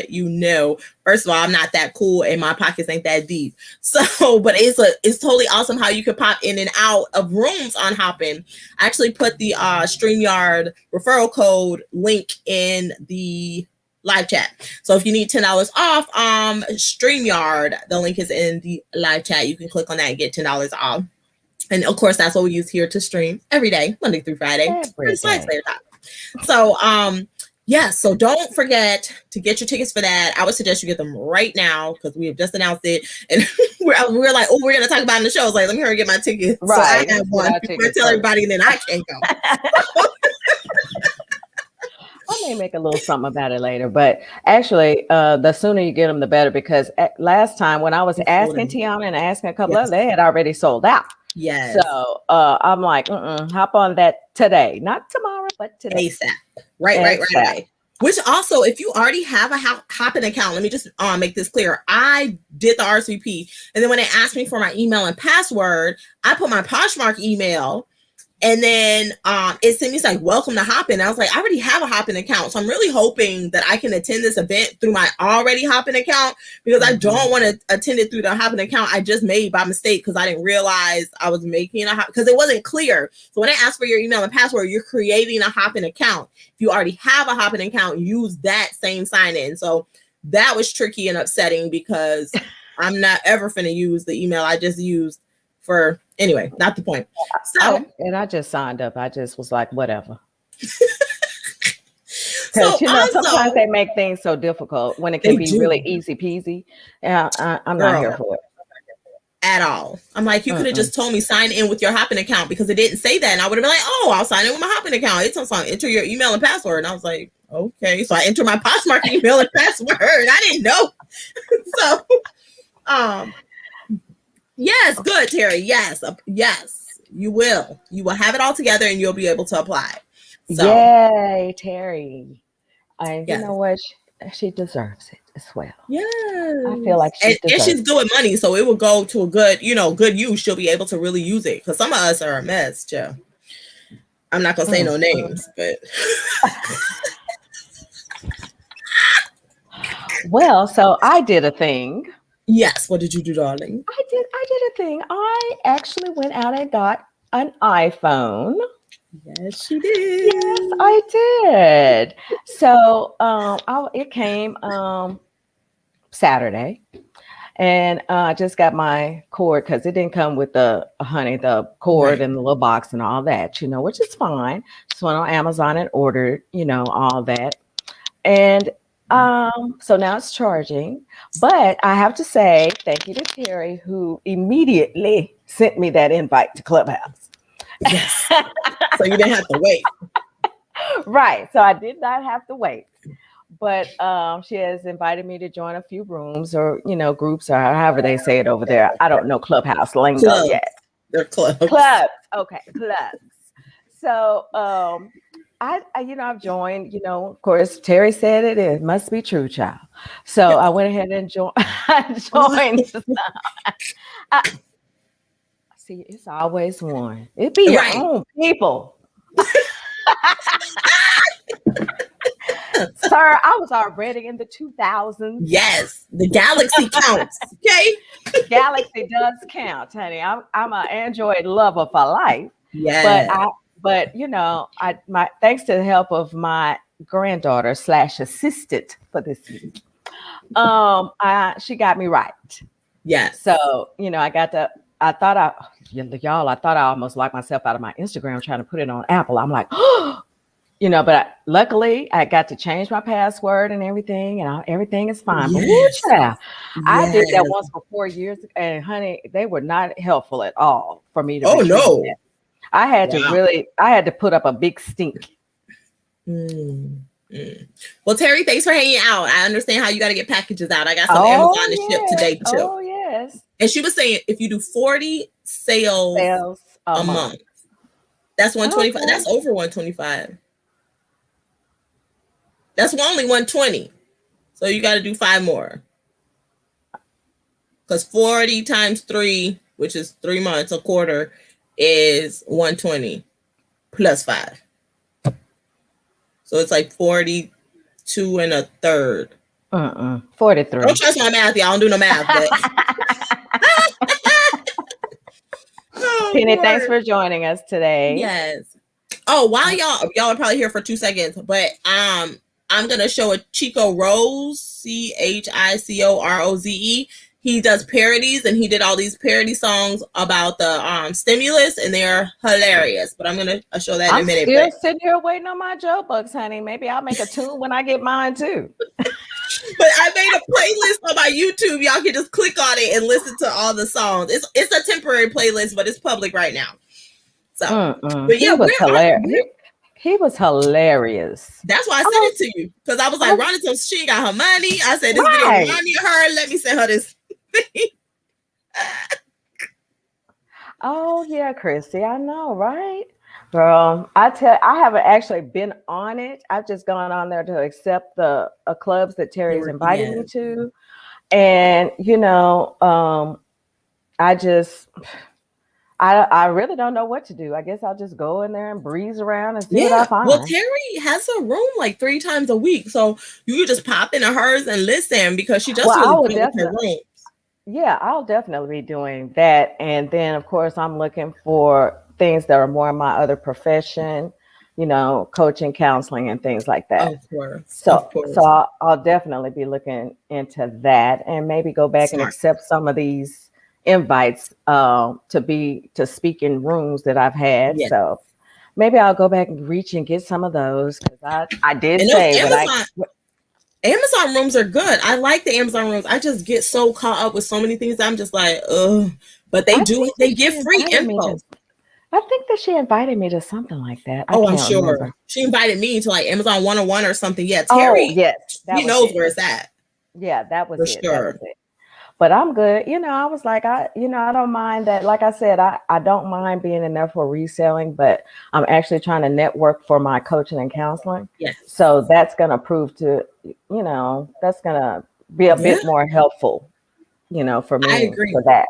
you know, first of all, I'm not that cool and my pockets ain't that deep. So, but it's totally awesome how you could pop in and out of rooms on Hopin. I actually put the StreamYard referral code link in the live chat. So if you need $10 off StreamYard, the link is in the live chat. You can click on that and get $10 off. And of course, that's what we use here to stream every day, Monday through Friday. Swagslayer. So, so don't forget to get your tickets for that. I would suggest you get them right now because we have just announced it. And we're like, oh, we're going to talk about it in the show. It's like, let me hurry and get my tickets. Right. So I have one before I tell everybody and then I can't go. I may make a little something about it later, but actually, the sooner you get them, the better, because last time when I was asking Tiana and asking a couple of, they had already sold out. Yes. So I'm like, hop on that today, not tomorrow, but today. ASAP. Right. Which also, if you already have a Hopin account, let me just make this clear. I did the RSVP, and then when they asked me for my email and password, I put my Poshmark email. And then it sent me like, welcome to Hopin. I was like, I already have a Hopin account. So I'm really hoping that I can attend this event through my already Hopin account because I don't want to attend it through the Hopin account I just made by mistake because I didn't realize I was making because it wasn't clear. So when I asked for your email and password, you're creating a Hopin account. If you already have a Hopin account, use that same sign in. So that was tricky and upsetting because I'm not ever finna use the email I just used for anyway, not the point. So I just signed up. I just was like, whatever. So you know, sometimes they make things so difficult when it can be really easy peasy. Yeah, I'm not here for it at all. I'm like, you could have just told me sign in with your Hopin account because it didn't say that, and I would have been like, oh, I'll sign in with my Hopin account. It's on enter your email and password, and I was like, okay. So I enter my Poshmark email and password. I didn't know. So, yes, good, Terry. Yes, you will. You will have it all together and you'll be able to apply. So, yay, Terry. You know what? She deserves it as well. Yeah. I feel like and she's good with money, so it will go to a good use. She'll be able to really use it because some of us are a mess, Joe. I'm not going to say no names, but. Well, so I did a thing. Yes. What did you do, darling? I did a thing. I actually went out and got an iPhone. Yes, she did. Yes, I did. So it came Saturday, and I just got my cord because it didn't come with the cord and the little box and all that, you know, which is fine. Just went on Amazon and ordered, you know, all that, and. So now it's charging, but I have to say thank you to Terry who immediately sent me that invite to Clubhouse. Yes. So you didn't have to wait. Right. So I did not have to wait, but she has invited me to join a few rooms or, you know, groups or however they say it over there. I don't know Clubhouse lingo yet. They're clubs. Clubs. Okay. Clubs. So, I've joined, of course, Terry said it must be true, child. So I went ahead and joined. I, see, it's always one. It be your own people. Sir, I was already in the 2000s. Yes, the galaxy counts. Okay. Galaxy does count, honey. I'm an Android lover for life. Yeah. But my thanks to the help of my granddaughter / assistant for this week, she got me right. Yeah. So I thought I almost locked myself out of my Instagram trying to put it on Apple. I'm like, but luckily I got to change my password and everything, and everything is fine. Yes. But yes. I did that once for 4 years, and honey, they were not helpful at all for me to. Oh no. That. I had to put up a big stink. Well, Terry, thanks for hanging out. I understand how you got to get packages out. I got some Amazon to ship today too. Oh yes. And she was saying if you do 40 sales a month, that's 125. Okay. That's over 125. That's only 120. So you got to do 5 more. Because 40 times 3, which is 3 months, a quarter, is 120 plus 5. So it's like 42 and a third. 43. Don't trust my math, y'all. I don't do no math. But... Penny, thanks for joining us today. Yes. Oh, while y'all are probably here for 2 seconds, but I'm gonna show a Chico Rose, CHICOROZE. He does parodies, and he did all these parody songs about the stimulus, and they're hilarious. But I'm gonna show that in a minute. I'm still sitting here waiting on my Joe Bucks, honey. Maybe I'll make a tune when I get mine too. But I made a playlist on my YouTube. Y'all can just click on it and listen to all the songs. It's a temporary playlist, but it's public right now. So, but yeah, he was hilarious. That's why I sent it to you, because I was like, Rhonda told she ain't got her money. I said, this video remind me of her. Let me send her this thing. Oh yeah, Christy, I know, right? Girl, I haven't actually been on it. I've just gone on there to accept the clubs that Terry's invited me to. And, I really don't know what to do. I guess I'll just go in there and breeze around and see what I find. Well, Terry has a room like 3 times a week. So you could just pop into hers and listen, because she just really good with her rooms. Yeah, I'll definitely be doing that. And then, of course, I'm looking for things that are more in my other profession, coaching, counseling, and things like that. Of course. So I'll definitely be looking into that, and maybe go back and accept some of these invites to speak in rooms that I've had. Yes. So maybe I'll go back and reach and get some of those, because I did say Amazon rooms are good. I like the Amazon rooms. I just get so caught up with so many things. I'm just like, ugh. But they give free info. I think that she invited me to something like that. I'm sure. Remember. She invited me to like Amazon 101 or something. Yeah, Terry. Yes. He knows where it's at. Yeah, that was for it. sure. That was it. But I'm good. I was like, I don't mind that. Like I said, I don't mind being in there for reselling, but I'm actually trying to network for my coaching and counseling. Yes. So that's going to prove to, that's going to be a bit more helpful, for me. I agree. For that.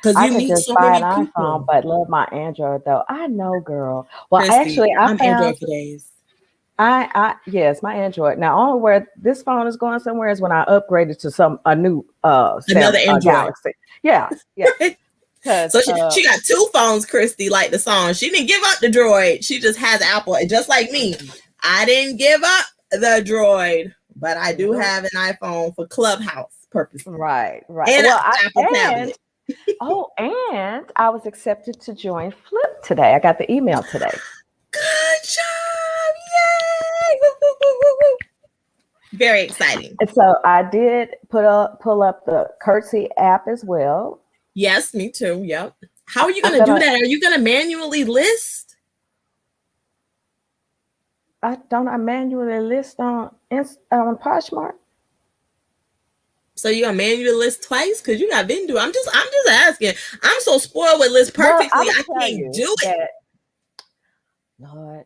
Because I can just buy an iPhone, but love my Android though. I know, girl. Well, Christy, actually, I'm Android for days. Yes, my Android. Now, only where this phone is going somewhere is when I upgraded to a new another Android. Galaxy. Yeah. So she got 2 phones, Christy, like the song. She didn't give up the Droid. She just has Apple. And just like me, I didn't give up the Droid, but I do have an iPhone for Clubhouse purposes. Right. And Apple tablet. And I was accepted to join Flyp today. I got the email today. Good job! Yay! Woo, woo, woo, woo, woo. Very exciting. And so I did pull up the Curtsy app as well. Yes, me too. Yep. How are you going to do that? Are you going to manually list? I manually list on Poshmark. So you gonna manually list twice? Because you got Vendu. I'm just asking. I'm so spoiled with List Perfectly. I can't do it. Lord,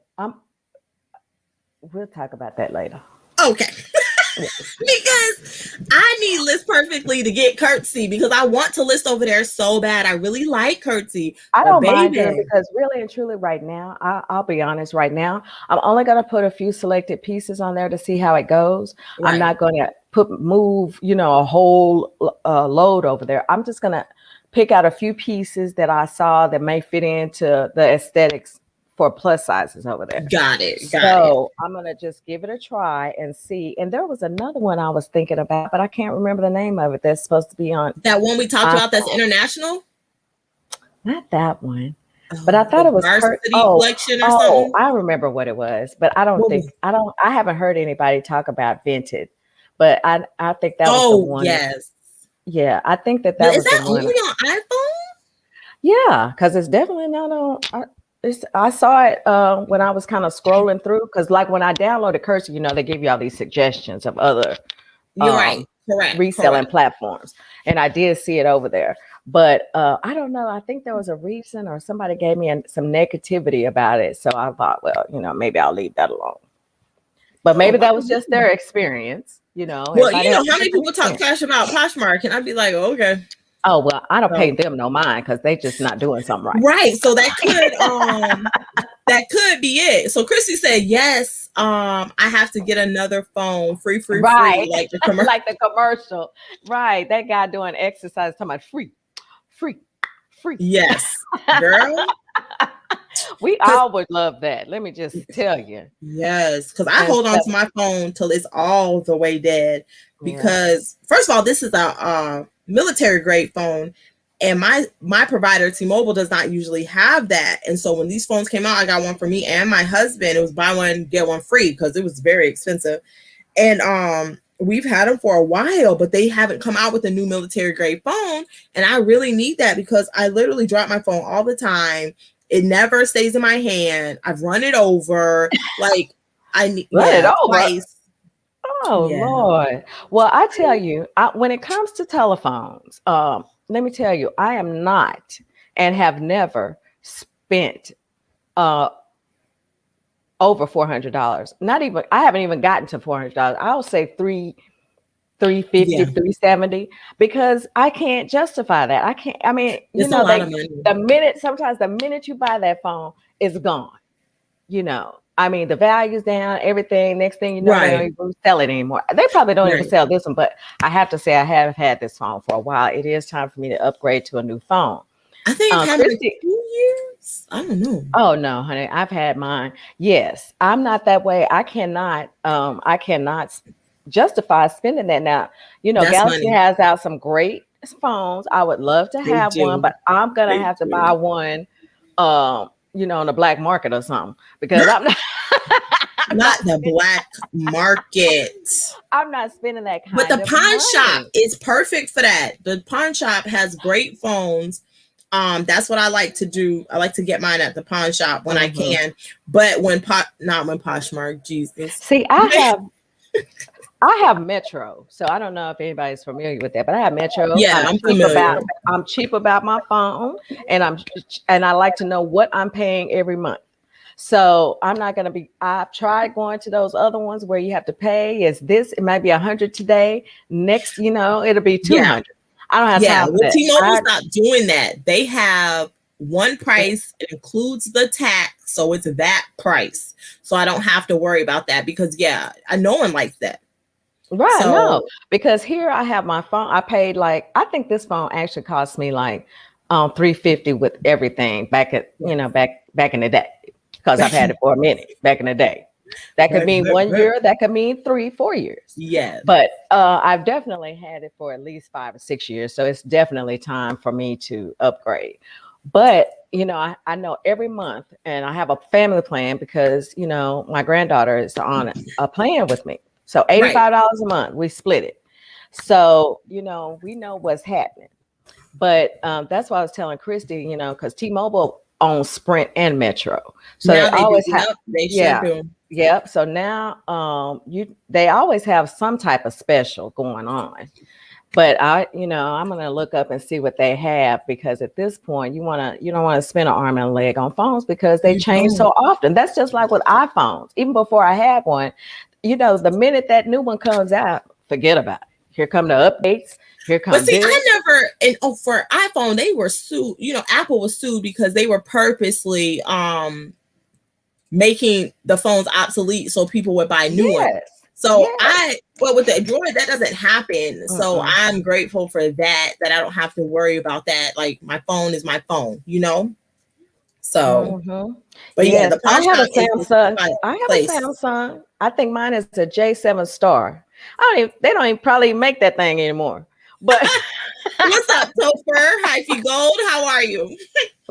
We'll talk about that later. Okay. Because I need List Perfectly to get Curtsy because I want to list over there so bad. I really like Curtsy. I don't mind doing because really and truly right now, I'll be honest, right now, I'm only going to put a few selected pieces on there to see how it goes. Right. I'm not going to move, a whole load over there. I'm just going to pick out a few pieces that I saw that may fit into the aesthetics for plus sizes over there. Got it. I'm going to just give it a try and see. And there was another one I was thinking about, but I can't remember the name of it. That's supposed to be on. That one we talked about that's international? Not that one. But I thought it was collection or something. I remember what it was, but I haven't heard anybody talk about Vinted. But I think that was the one. Yes. Yeah, I think that was the one. Is that only on iPhone? Yeah, because it's definitely not on. I saw it when I was kind of scrolling through, because like when I downloaded Cursor, they give you all these suggestions of other reselling platforms, and I did see it over there. But I don't know. I think there was a reason, or somebody gave me some negativity about it, so I thought, well, maybe I'll leave that alone. But maybe that was just their experience, Well, how many people talk trash about Poshmark, and I'd be like, okay. Oh, well, I don't pay them no mind because they just not doing something right. Right. So that could be it. So Christy said, yes, I have to get another phone free, right. Like the commercial. Like the commercial. Right. That guy doing exercise talking about free. Yes, girl. We all would love that. Let me just tell you. Yes, because I hold on to my phone till it's all the way dead. Because first of all, this is a military grade phone, and my provider T-Mobile does not usually have that. And so when these phones came out, I got one for me and my husband. It was buy one get one free because it was very expensive. And we've had them for a while, but they haven't come out with a new military grade phone, and I really need that because I literally drop my phone all the time. It never stays in my hand. I've run it over. Like I need it over twice. Oh, yeah. Lord. Well, I tell you, when it comes to telephones, let me tell you, I am not and have never spent over $400. Not even, I haven't even gotten to $400. I'll say $350, $370, because I can't justify that. I can't, I mean, sometimes the minute you buy that phone, it's gone, I mean, the value's down, everything. Next thing you know, they don't even sell it anymore. They probably don't even sell this one, but I have to say I have had this phone for a while. It is time for me to upgrade to a new phone. I think it's having 2 years. I don't know. Oh no, honey, I've had mine. Yes, I'm not that way. I cannot justify spending that now. Galaxy has out some great phones. I would love to have one, but I'm gonna have to buy one. On the black market or something, because I'm not the black market. I'm not spending that kind. But the pawn shop is perfect for that. The pawn shop has great phones. That's what I like to do. I like to get mine at the pawn shop when I can. But not when Poshmark. Jesus. See, I have Metro, so I don't know if anybody's familiar with that, but I have Metro. Yeah, I'm familiar. I'm cheap about my phone, and I like to know what I'm paying every month. So I'm not going to be. I've tried going to those other ones where you have to pay. It might be $100 today. Next, it'll be $200. Yeah. I don't have time for that. T-Mobile's not doing that. They have one price. It includes the tax, so it's that price. So I don't have to worry about that because no one likes that. Right. So, no, because here I have my phone. I paid I think this phone actually cost me $350 with everything back in the day, because I've had it for a minute back in the day. That could mean 1 year. That could mean 3-4 years. Yeah. But I've definitely had it for at least 5 or 6 years. So it's definitely time for me to upgrade. But, I know every month, and I have a family plan because, my granddaughter is on a plan with me. So $85 a month, we split it. So, we know what's happening. But that's why I was telling Christy, because T-Mobile owns Sprint and Metro. So now they always have, Yep. So now they always have some type of special going on. But I'm gonna look up and see what they have, because at this point you don't want to spend an arm and a leg on phones because they change so often. That's just like with iPhones. Even before I had one, the minute that new one comes out, forget about it. Here come the updates. Here comes. But see, for iPhone, they were sued. Apple was sued because they were purposely making the phones obsolete so people would buy new ones. So but with the Android, that doesn't happen. So I'm grateful for that I don't have to worry about that. Like, my phone is my phone, So, but the I have a Samsung. A Samsung. I think mine is a J7 Star. They don't even probably make that thing anymore. But what's up, Topher? Hyphy Gold? How are you?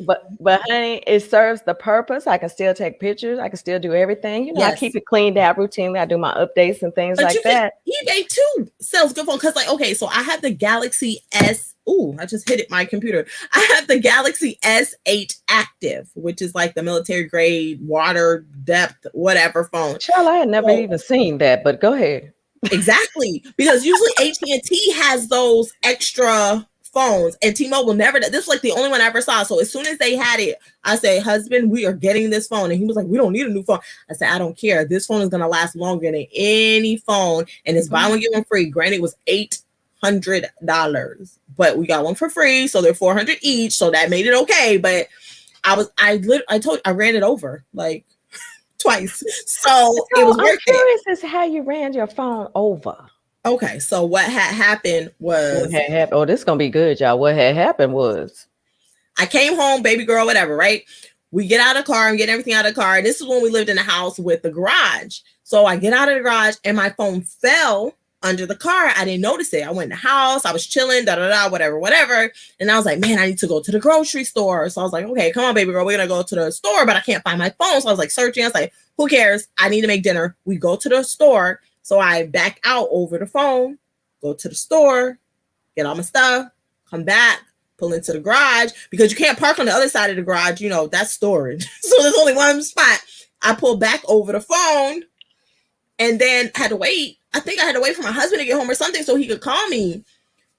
But honey, it serves the purpose. I can still take pictures. I can still do everything. I keep it cleaned out routinely. I do my updates and things like that. eBay too sells good phone because, so I have the Galaxy S. Ooh, I just hit my computer. I have the Galaxy S8 Active, which is like the military grade, water depth, whatever phone. Child, I had never even seen that, but go ahead. Exactly, because usually AT&T has those extra phones and T-Mobile never. This is like the only one I ever saw. So as soon as they had it, I say, husband, we are getting this phone. And he was like, we don't need a new phone. I said, I don't care. This phone is going to last longer than any phone. And it's buy one, get one free. Granted, it was $800, but we got one for free. So they're $400 each. So that made it okay. But I ran it over like twice. So it was worth it. I'm curious as to how you ran your phone over. Okay, so what had happened was... Oh, this is going to be good, y'all. What had happened was... I came home, baby girl, whatever, right? We get out of the car and get everything out of the car. And this is when we lived in a house with the garage. So I get out of the garage and my phone fell under the car. I didn't notice it. I went in the house. I was chilling, whatever. And I was like, man, I need to go to the grocery store. So I was like, okay, come on, baby girl. We're going to go to the store, but I can't find my phone. So I was like searching. I was like, who cares? I need to make dinner. We go to the store. So I back out over the phone, go to the store, get all my stuff, come back, pull into the garage, because you can't park on the other side of the garage. That's storage. So there's only one spot. I pulled back over the phone and then had to wait. I think I had to wait for my husband to get home or something so he could call me.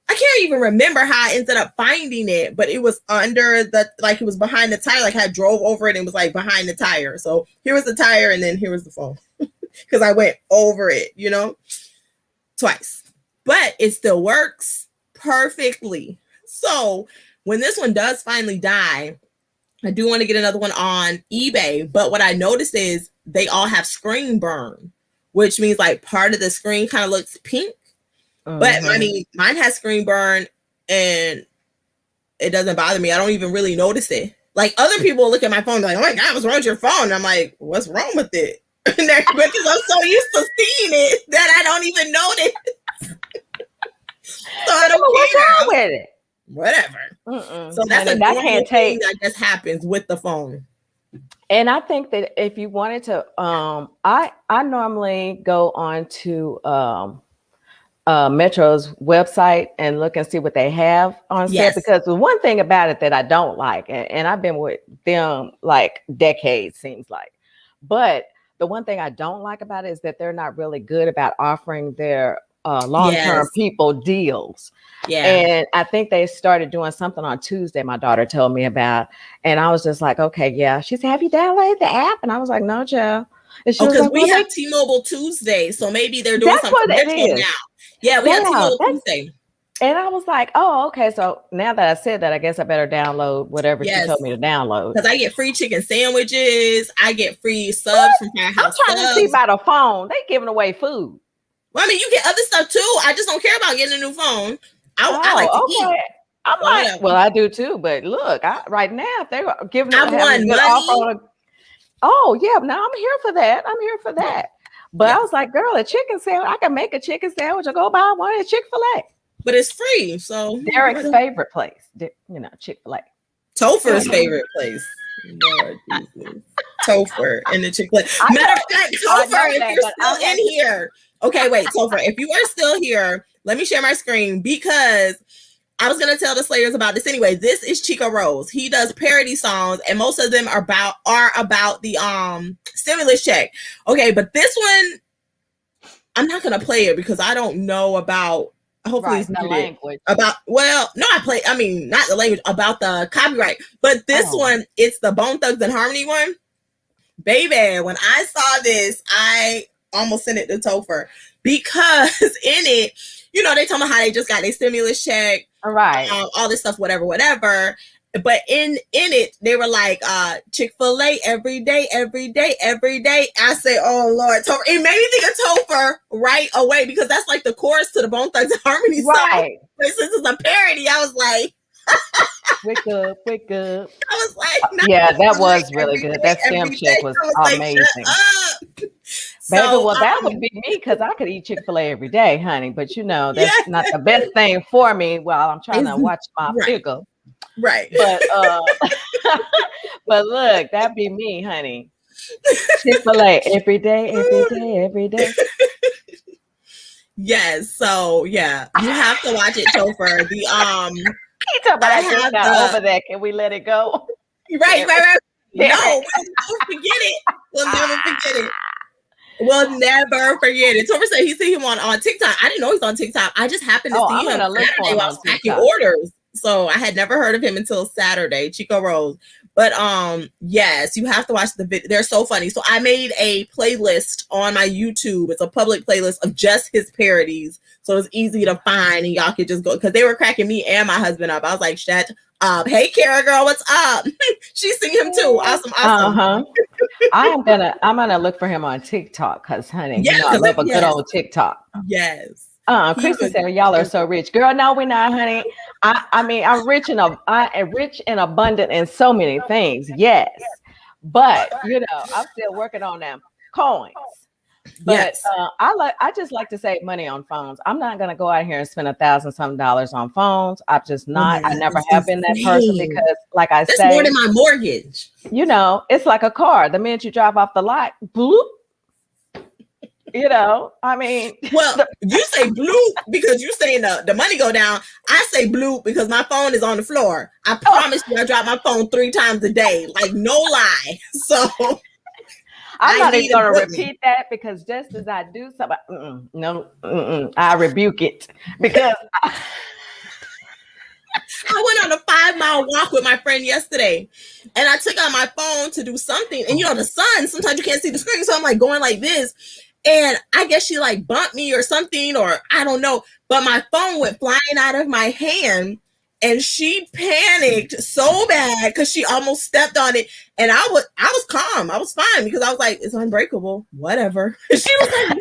I can't even remember how I ended up finding it, but it was under it was behind the tire. Like, I drove over it and it was like behind the tire. So here was the tire and then here was the phone. Because I went over it, twice. But it still works perfectly. So when this one does finally die, I do want to get another one on eBay. But what I noticed is they all have screen burn, which means like part of the screen kind of looks pink. But I mean, mine has screen burn and it doesn't bother me. I don't even really notice it. Like, other people look at my phone like, oh my God, what's wrong with your phone? And I'm like, what's wrong with it? Because I'm so used to seeing it that I don't even notice. So I don't care. What's wrong with it? Whatever. So that's a normal thing that just happens with the phone. And I think that if you wanted to, I normally go on to Metro's website and look and see what they have on sale, because the one thing about it that I don't like, and I've been with them like decades, seems like, but the one thing I don't like about it is that they're not really good about offering their long-term people deals. Yeah. And I think they started doing something on Tuesday, my daughter told me about, and I was just like, okay, yeah. She said, have you downloaded the app? And I was like, no, child. Because like, we have T-Mobile Tuesday, so maybe they're doing something different now. Yeah, we have T-Mobile Tuesday. And I was like, oh, okay. So now that I said that, I guess I better download whatever she told me to download. Because I get free chicken sandwiches. I get free subs from Firehouse. I'm trying to see by the phone. They giving away food. Well, I mean, you get other stuff too. I just don't care about getting a new phone. I like to eat. I'm like, well, I do too. But look, right now, if they were giving I won money. Oh, yeah. Now I'm here for that. But I was like, girl, a chicken sandwich. I can make a chicken sandwich or go buy one at Chick-fil-A. But it's free, so Derek's favorite place, Chick-fil-A. Topher's favorite place. Lord Jesus. Topher and the Chick-fil-A. Matter of fact, Topher, if you're still in here. Okay, wait, Topher, if you are still here, let me share my screen, because I was gonna tell the Slayers about this anyway. This is Chico Rose. He does parody songs, and most of them are about the stimulus check. Okay, but this one, I'm not gonna play it because I don't know about Hopefully Right, it's the muted. language. I mean, not the language, about the copyright. But this one, it's the Bone Thugs and Harmony one. Baby, when I saw this, I almost sent it to Topher because in it, you know, they talking about how they just got their stimulus check, right? All this stuff, whatever. But in it, they were like, Chick-fil-A every day. I say, oh Lord, Topher. It made me think of Topher right away because that's like the chorus to the Bone Thugs and Harmony song. But since it's a parody, I was like, wake up. I was like, yeah, that was really good. That stem check was amazing. Like, Baby, well, that would be me because I could eat Chick-fil-A every day, honey. But you know, that's not the best thing for me while I'm trying to watch my figure. Right. But but look, that'd be me, honey. Chick-fil-A every day. Yes. So yeah, you have to watch it, Topher. I got over that. Can we let it go? Right. No, we'll forget it. We'll never forget it. We'll never forget it. Topher said he see him on TikTok. I didn't know he's on TikTok. I just happened to see him Saturday while I was packing orders. So I had never heard of him until Saturday, Chico Rose. But yes, you have to watch the video. They're so funny. So I made a playlist on my YouTube. It's a public playlist of just his parodies. So it's easy to find and y'all could just go because they were cracking me and my husband up. I was like, shut up. Hey Kara girl, what's up? She's seen him too. Awesome. I'm gonna look for him on TikTok because honey, you know I love a good old TikTok. Yes. Christy said, y'all are so rich. Girl, no, we're not, honey. I mean, I'm rich and abundant in so many things. Yes. But you know, I'm still working on them coins. But I just like to save money on phones. I'm not gonna go out here and spend $1,000 something on phones. I'm just not. I never have been that person because, like I say, more than my mortgage. You know, it's like a car. The minute you drive off the lot, bloop. You know, I mean, well, you say bloop because you saying the money go down. I say bloop because my phone is on the floor. I promise you, I drop my phone 3 times a day, like no lie. So I'm not even going to repeat that because just as I do something, I rebuke it because I went on a 5-mile walk with my friend yesterday and I took out my phone to do something. And you know, the sun, sometimes you can't see the screen. So I'm like going like this. And I guess she like bumped me or something, or I don't know. But my phone went flying out of my hand and she panicked so bad because she almost stepped on it. And I was calm. I was fine because I was like, it's unbreakable. Whatever. She was like, I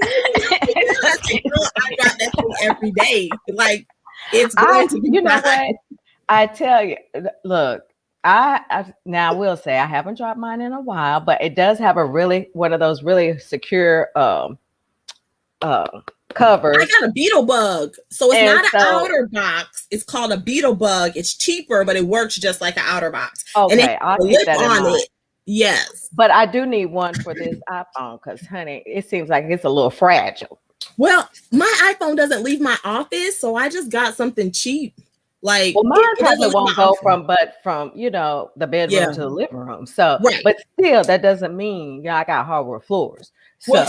got that phone every day. Like, it's going to be you know what? I tell you, look, I now will say I haven't dropped mine in a while, but it does have one of those really secure covers. I got a beetle bug. So it's not an outer box. It's called a beetle bug. It's cheaper, but it works just like an outer box. Okay, I'll keep that in mind. Yes. But I do need one for this iPhone because, honey, it seems like it's a little fragile. Well, my iPhone doesn't leave my office, so I just got something cheap. Like, well, mine probably won't go from you know, the bedroom to the living room. So, but still, that doesn't mean I got hardwood floors. So,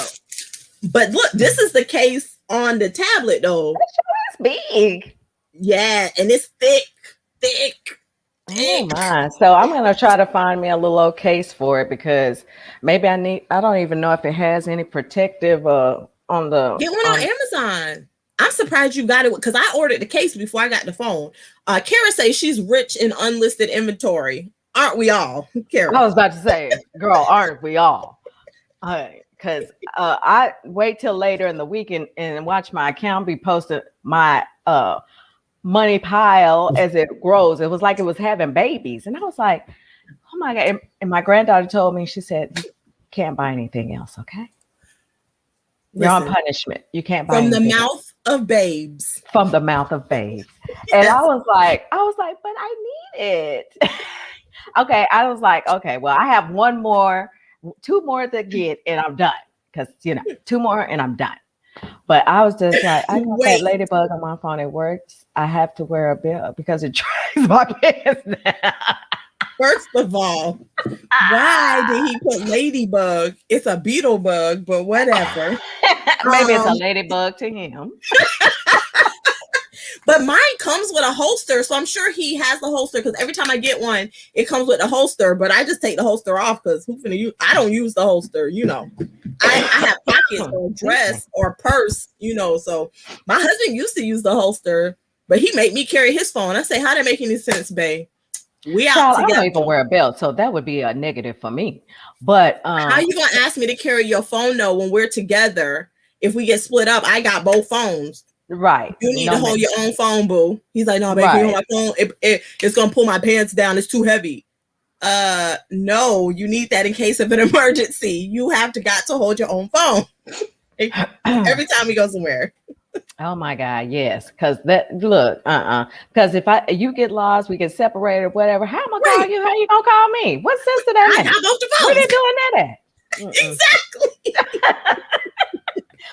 but look, this is the case on the tablet though. It's big. Yeah, and it's thick. Oh my! So I'm gonna try to find me a little old case for it because maybe I don't even know if it has any protective on the. Get one on Amazon. I'm surprised you got it because I ordered the case before I got the phone. Kara says she's rich in unlisted inventory. Aren't we all, Kara? I was about to say, girl, aren't we all? Because I wait till later in the week and watch my account be posted my money pile as it grows. It was like it was having babies. And I was like, oh my God. And my granddaughter told me, she said, you can't buy anything else, okay? You're on punishment. You can't buy from the mouth else. Of babes. From the mouth of babes. And I was like, but I need it. Okay. I was like, okay, well, I have 2 more to get and I'm done. Because, you know, 2 more and I'm done. But I was just like, I got that ladybug on my phone. It works. I have to wear a belt because it dries my pants now. First of all, why did he put ladybug? It's a beetle bug, but whatever. Maybe it's a ladybug to him. But mine comes with a holster, so I'm sure he has the holster because every time I get one, it comes with a holster. But I just take the holster off because who's gonna use? I don't use the holster, you know. I have pockets or a dress or a purse, you know. So my husband used to use the holster, but he made me carry his phone. I say, how that make any sense, babe? We out Child, together. I don't even wear a belt, so that would be a negative for me. But how you gonna ask me to carry your phone though when we're together? If we get split up, I got both phones. Right. You need to hold your own phone, boo. He's like, no, baby, you hold my phone. It's gonna pull my pants down. It's too heavy. No, you need that in case of an emergency. You got to hold your own phone every time we go somewhere. Oh my God, yes. Because because if you get lost, we get separated, whatever. How am I gonna call you? How you gonna call me? What sense did that make? I both the phones. Where they doing that at? Exactly.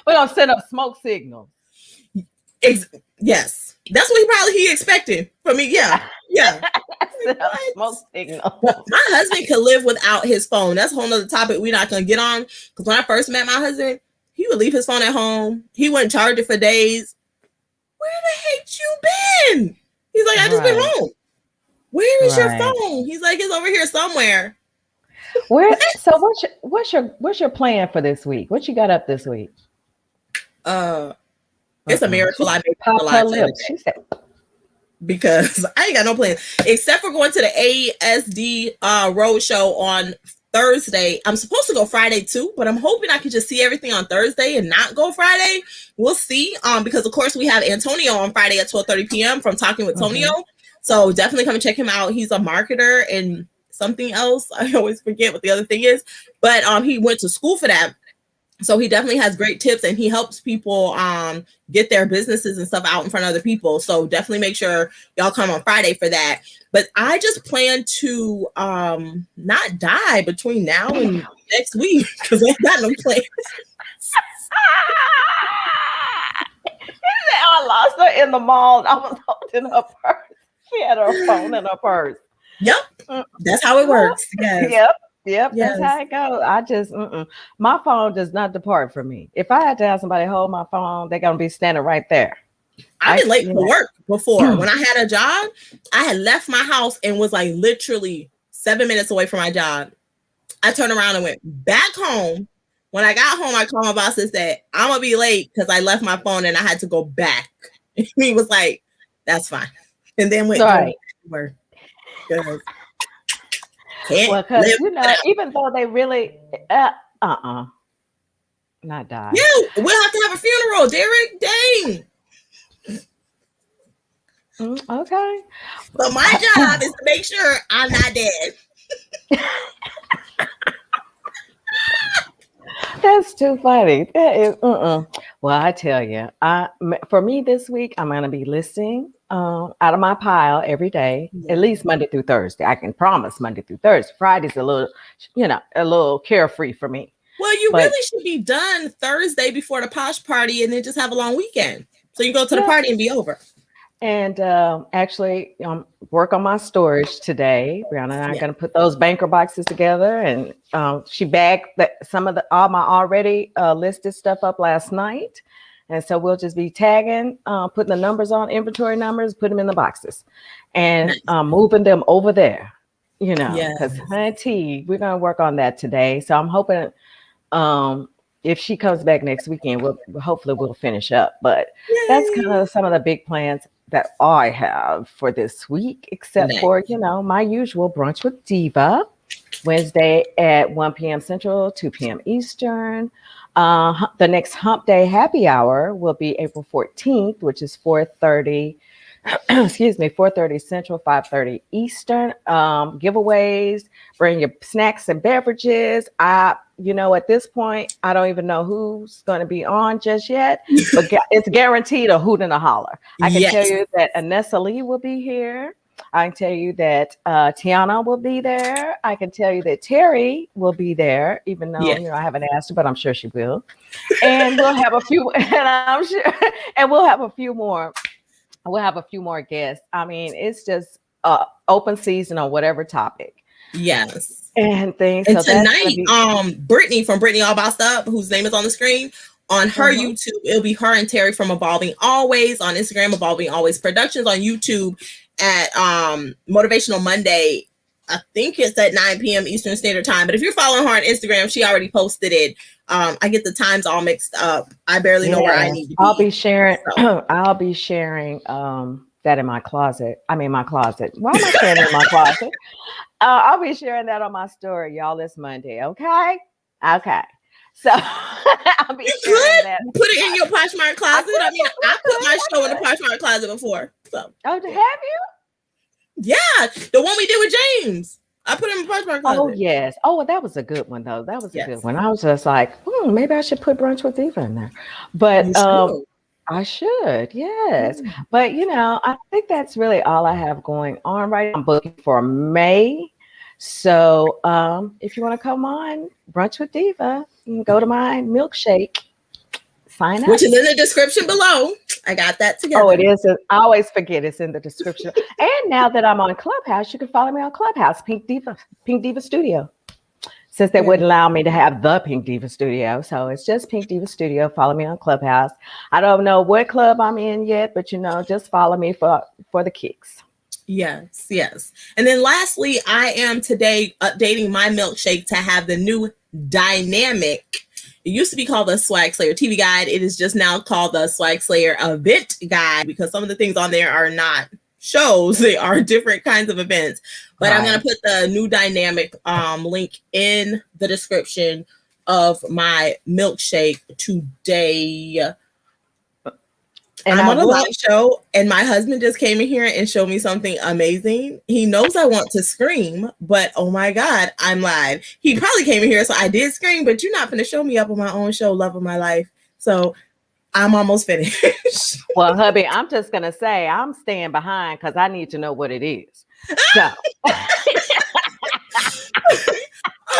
We're gonna set up smoke signals. Yes. That's what he expected from me. Yeah. Set up smoke signal. My husband could live without his phone. That's a whole nother topic we're not gonna get on. Because when I first met my husband, he would leave his phone at home. He wouldn't charge it for days. Where the heck you been? He's like, I just been home. Where is your phone? He's like, it's over here somewhere. So what's your plan for this week? What you got up this week? It's a miracle I made pop her lips. She said, because I ain't got no plans except for going to the ASD roadshow on Thursday. I'm supposed to go Friday too, but I'm hoping I can just see everything on Thursday and not go Friday. We'll see. Because of course we have Antonio on Friday at 12:30 p.m. from Talking with Tonio. So definitely come and check him out. He's a marketer and something else. I always forget what the other thing is, but he went to school for that. So he definitely has great tips and he helps people get their businesses and stuff out in front of other people. So definitely make sure y'all come on Friday for that. But I just plan to not die between now and next week because I got no plans. I lost her in the mall. I was holding her purse. She had her phone in her purse. Yep. That's how it works. Yes. Yep, yes. That's how it goes. I just, my phone does not depart from me. If I had to have somebody hold my phone, they're going to be standing right there. I've been late for work before. When I had a job, I had left my house and was like literally 7 minutes away from my job. I turned around and went back home. When I got home, I called my boss and said, I'm going to be late because I left my phone and I had to go back. And he was like, that's fine. And then went to work. Well, because even though they really not die. Yeah, we'll have to have a funeral, Derek. Dang. Okay. But my job is to make sure I'm not dead. That's too funny. That is Well, I tell you, for me this week, I'm going to be listing out of my pile every day, at least Monday through Thursday. I can promise Monday through Thursday. Friday's a little carefree for me. Well, you really should be done Thursday before the posh party and then just have a long weekend. So you go to the party and be over. And actually, work on my storage today. Brianna and I are going to put those banker boxes together. And she bagged all my already listed stuff up last night. And so we'll just be tagging, putting the numbers on, inventory numbers, put them in the boxes and moving them over there, because honey, we're going to work on that today. So I'm hoping if she comes back next weekend, hopefully we'll finish up. But that's kind of some of the big plans that I have for this week, except for, my usual brunch with Diva, Wednesday at 1 p.m. Central, 2 p.m. Eastern. The next Hump Day happy hour will be April 14th, which is 4:30 4:30 Central, 5:30 Eastern. Giveaways, bring your snacks and beverages. At this point, I don't even know who's going to be on just yet, but it's guaranteed a hoot and a holler. I can tell you that Anessa Lee will be here. I can tell you that Tiana will be there. I can tell you that Terry will be there, even though I haven't asked her, but I'm sure she will. And we'll have a few, and we'll have a few more. We'll have a few more guests. I mean, it's just open season on whatever topic. Yes. And things. And so tonight, Brittany from Brittany All Bossed Up, whose name is on the screen, On her YouTube, it'll be her and Terry from Evolving Always. On Instagram, Evolving Always Productions. On YouTube at Motivational Monday. I think it's at 9 p.m. Eastern Standard Time. But if you're following her on Instagram, she already posted it. I get the times all mixed up. I barely know where I need to be. I'll be sharing. So. I'll be sharing that in my closet. I mean, my closet. Why am I sharing it in my closet? I'll be sharing that on my story, y'all, this Monday. Okay. So I'll be sharing that. Put it in your Poshmark closet. I mean, I put my show in the Poshmark closet before. So. Oh, have you? Yeah, the one we did with James. I put him in Poshmark closet. Oh, yes. Oh, well, that was a good one, though. That was a good one. I was just like, maybe I should put Brunch with Diva in there. But I should, yes. But, I think that's really all I have going on right now. I'm booking for May. So if you want to come on Brunch with Diva, you can go to my milkshake. Sign up. Which is in the description below. I got that together. Oh, it is. I always forget it's in the description. And now that I'm on Clubhouse, you can follow me on Clubhouse, Pink Diva Studio. Since they wouldn't allow me to have the Pink Diva Studio. So it's just Pink Diva Studio. Follow me on Clubhouse. I don't know what club I'm in yet, but just follow me for the kicks. Yes. And then lastly, I am today updating my milkshake to have the new dynamic. It used to be called the Swagslayer TV Guide. It is just now called the Swagslayer Event Guide because some of the things on there are not shows. They are different kinds of events. But I'm going to put the new dynamic link in the description of my milkshake today. And I'm on a live show, and my husband just came in here and showed me something amazing. He knows I want to scream, but oh my God, I'm live. He probably came in here, so I did scream, but you're not going to show me up on my own show, Love of My Life. So I'm almost finished. Well, hubby, I'm just going to say I'm staying behind because I need to know what it is. So.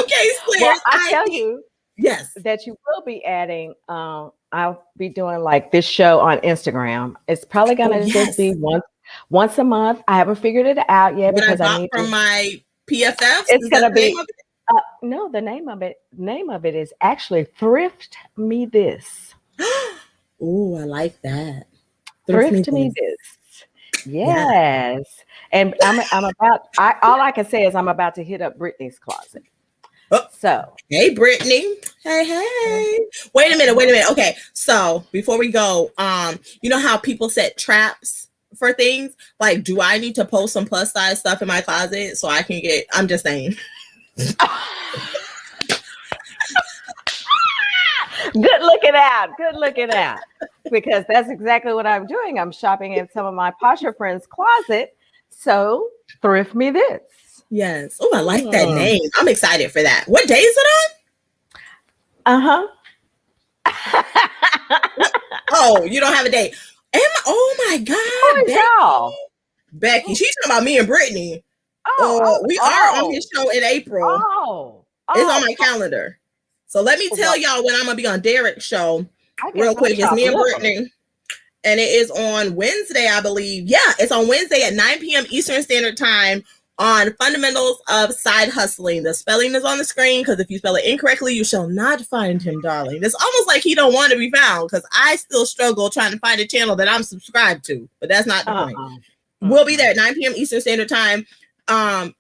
Okay, Slayer. Well, I tell you. Yes. That you will be adding, I'll be doing like this show on Instagram. It's probably going to just be once a month. I haven't figured it out yet because I need from my PFF. It's going to be, no, the name of it is actually Thrift Me This. Oh, I like that. Thrift Me This. Yes. And all I can say is I'm about to hit up Brittany's closet. Oh. So, hey, Brittany. Hey. Wait a minute. Okay. So before we go, you know how people set traps for things? Like, do I need to post some plus size stuff in my closet so I can I'm just saying. Good looking out. Because that's exactly what I'm doing. I'm shopping in some of my posher friends' closet. So thrift me this. Yes. Oh, I like that name. I'm excited for that. What day is it on? Oh, you don't have a date. Oh my God. Becky, she's talking about me and Brittany. We are on his show in April. It's on my calendar. So let me tell y'all when I'm going to be on Derek's show real quick. It's me and Brittany. And it is on Wednesday, I believe. Yeah, it's on Wednesday at 9 p.m. Eastern Standard Time. On Fundamentals of Side Hustling. The spelling is on the screen because if you spell it incorrectly, you shall not find him, darling. It's almost like he don't want to be found because I still struggle trying to find a channel that I'm subscribed to, but that's not the point. We'll be there at 9 p.m. Eastern Standard Time,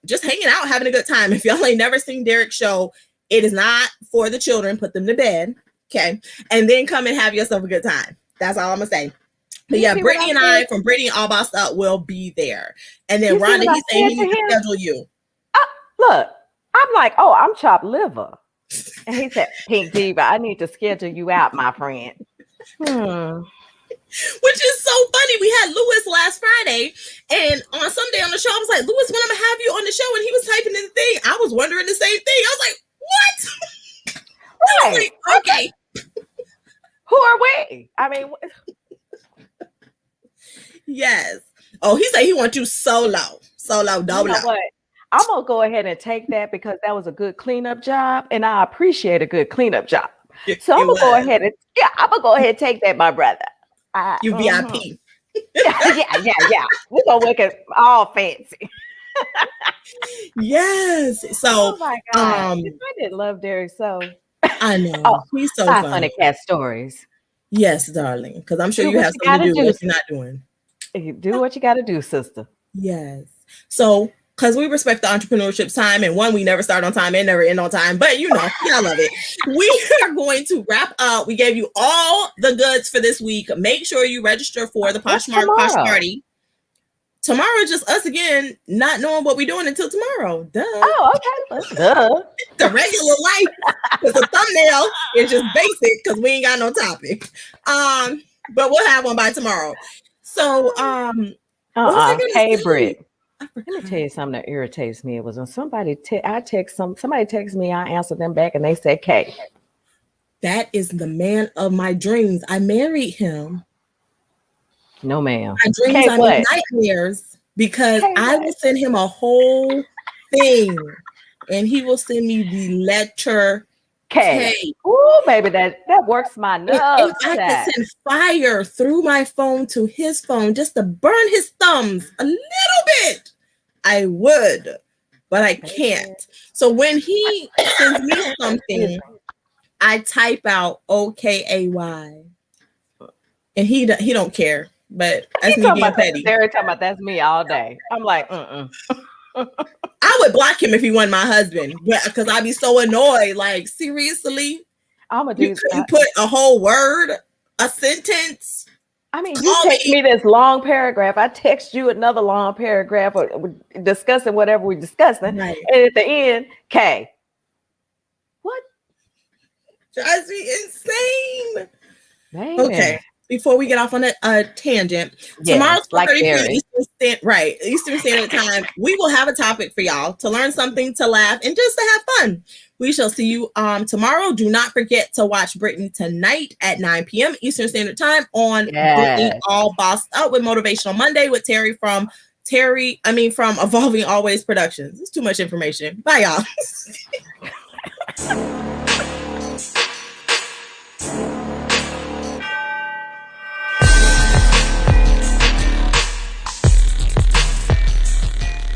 just hanging out, having a good time. If y'all ain't never seen Derek's show, it is not for the children. Put them to bed, okay? And then come and have yourself a good time. That's all I'm going to say. But yeah, Brittany and I from Brittany All Bossed Up will be there. And then Rhonda, he's saying he needs to schedule you. Look, I'm like, I'm chopped liver. And he said, Pink Diva, I need to schedule you out, my friend. Which is so funny. We had Lewis last Friday. And on Sunday on the show, I was like, Lewis, when I'm going to have you on the show? And he was typing in the thing. I was wondering the same thing. I was like, what? I was like, okay. Who are we? I mean, yes. Oh, he said he wants you solo. Solo, dolo. You know what? I'm going to go ahead and take that because that was a good cleanup job. And I appreciate a good cleanup job. So I'm going to go ahead and take that, my brother. You VIP. Yeah. We're going to make it all fancy. Yes. So, oh my God. I didn't love Derek so. I know. Oh, He's so 5 funny. funny cat stories. Yes, darling. Because I'm sure Do you what have you something to gotta do do. if you're not doing. You do what you got to do, sister. Yes. So, because we respect the entrepreneurship time, and one, we never start on time and never end on time, but you know, y'all love it. We are going to wrap up. We gave you all the goods for this week. Make sure you register for the Poshmark Posh Party. Tomorrow is just us again, not knowing what we're doing until tomorrow. Duh. Oh, okay. Duh. The regular life. Because the thumbnail is just basic because we ain't got no topic. But we'll have one by tomorrow. So, Hey, Britt. Let me tell you something that irritates me. It was when somebody text me, I answered them back, and they said K. That is the man of my dreams. I married him. No, ma'am. My dreams are my nightmares because I will send him a whole thing, and he will send me the letter K. Ooh, baby, that works my nerves. If I could send fire through my phone to his phone just to burn his thumbs a little bit, I would, but I can't. So when he sends me something, I type out OKAY, and he don't care. But that's me being petty. They're talking about that's me all day. I'm like, I would block him if he wasn't my husband, because I'd be so annoyed. Like, seriously, you couldn't put a whole word, a sentence. I mean, you text me this long paragraph. I text you another long paragraph, discussing whatever we're discussing, right. And at the end, K. What? Drives me insane. Man. Okay. Before we get off on a tangent, tomorrow's 4:30 Eastern Standard Time. We will have a topic for y'all to learn something, to laugh, and just to have fun. We shall see you tomorrow. Do not forget to watch Brittany tonight at 9 p.m. Eastern Standard Time on Brittany All Bossed Up with Motivational Monday with Terry from Evolving Always Productions. It's too much information. Bye, y'all.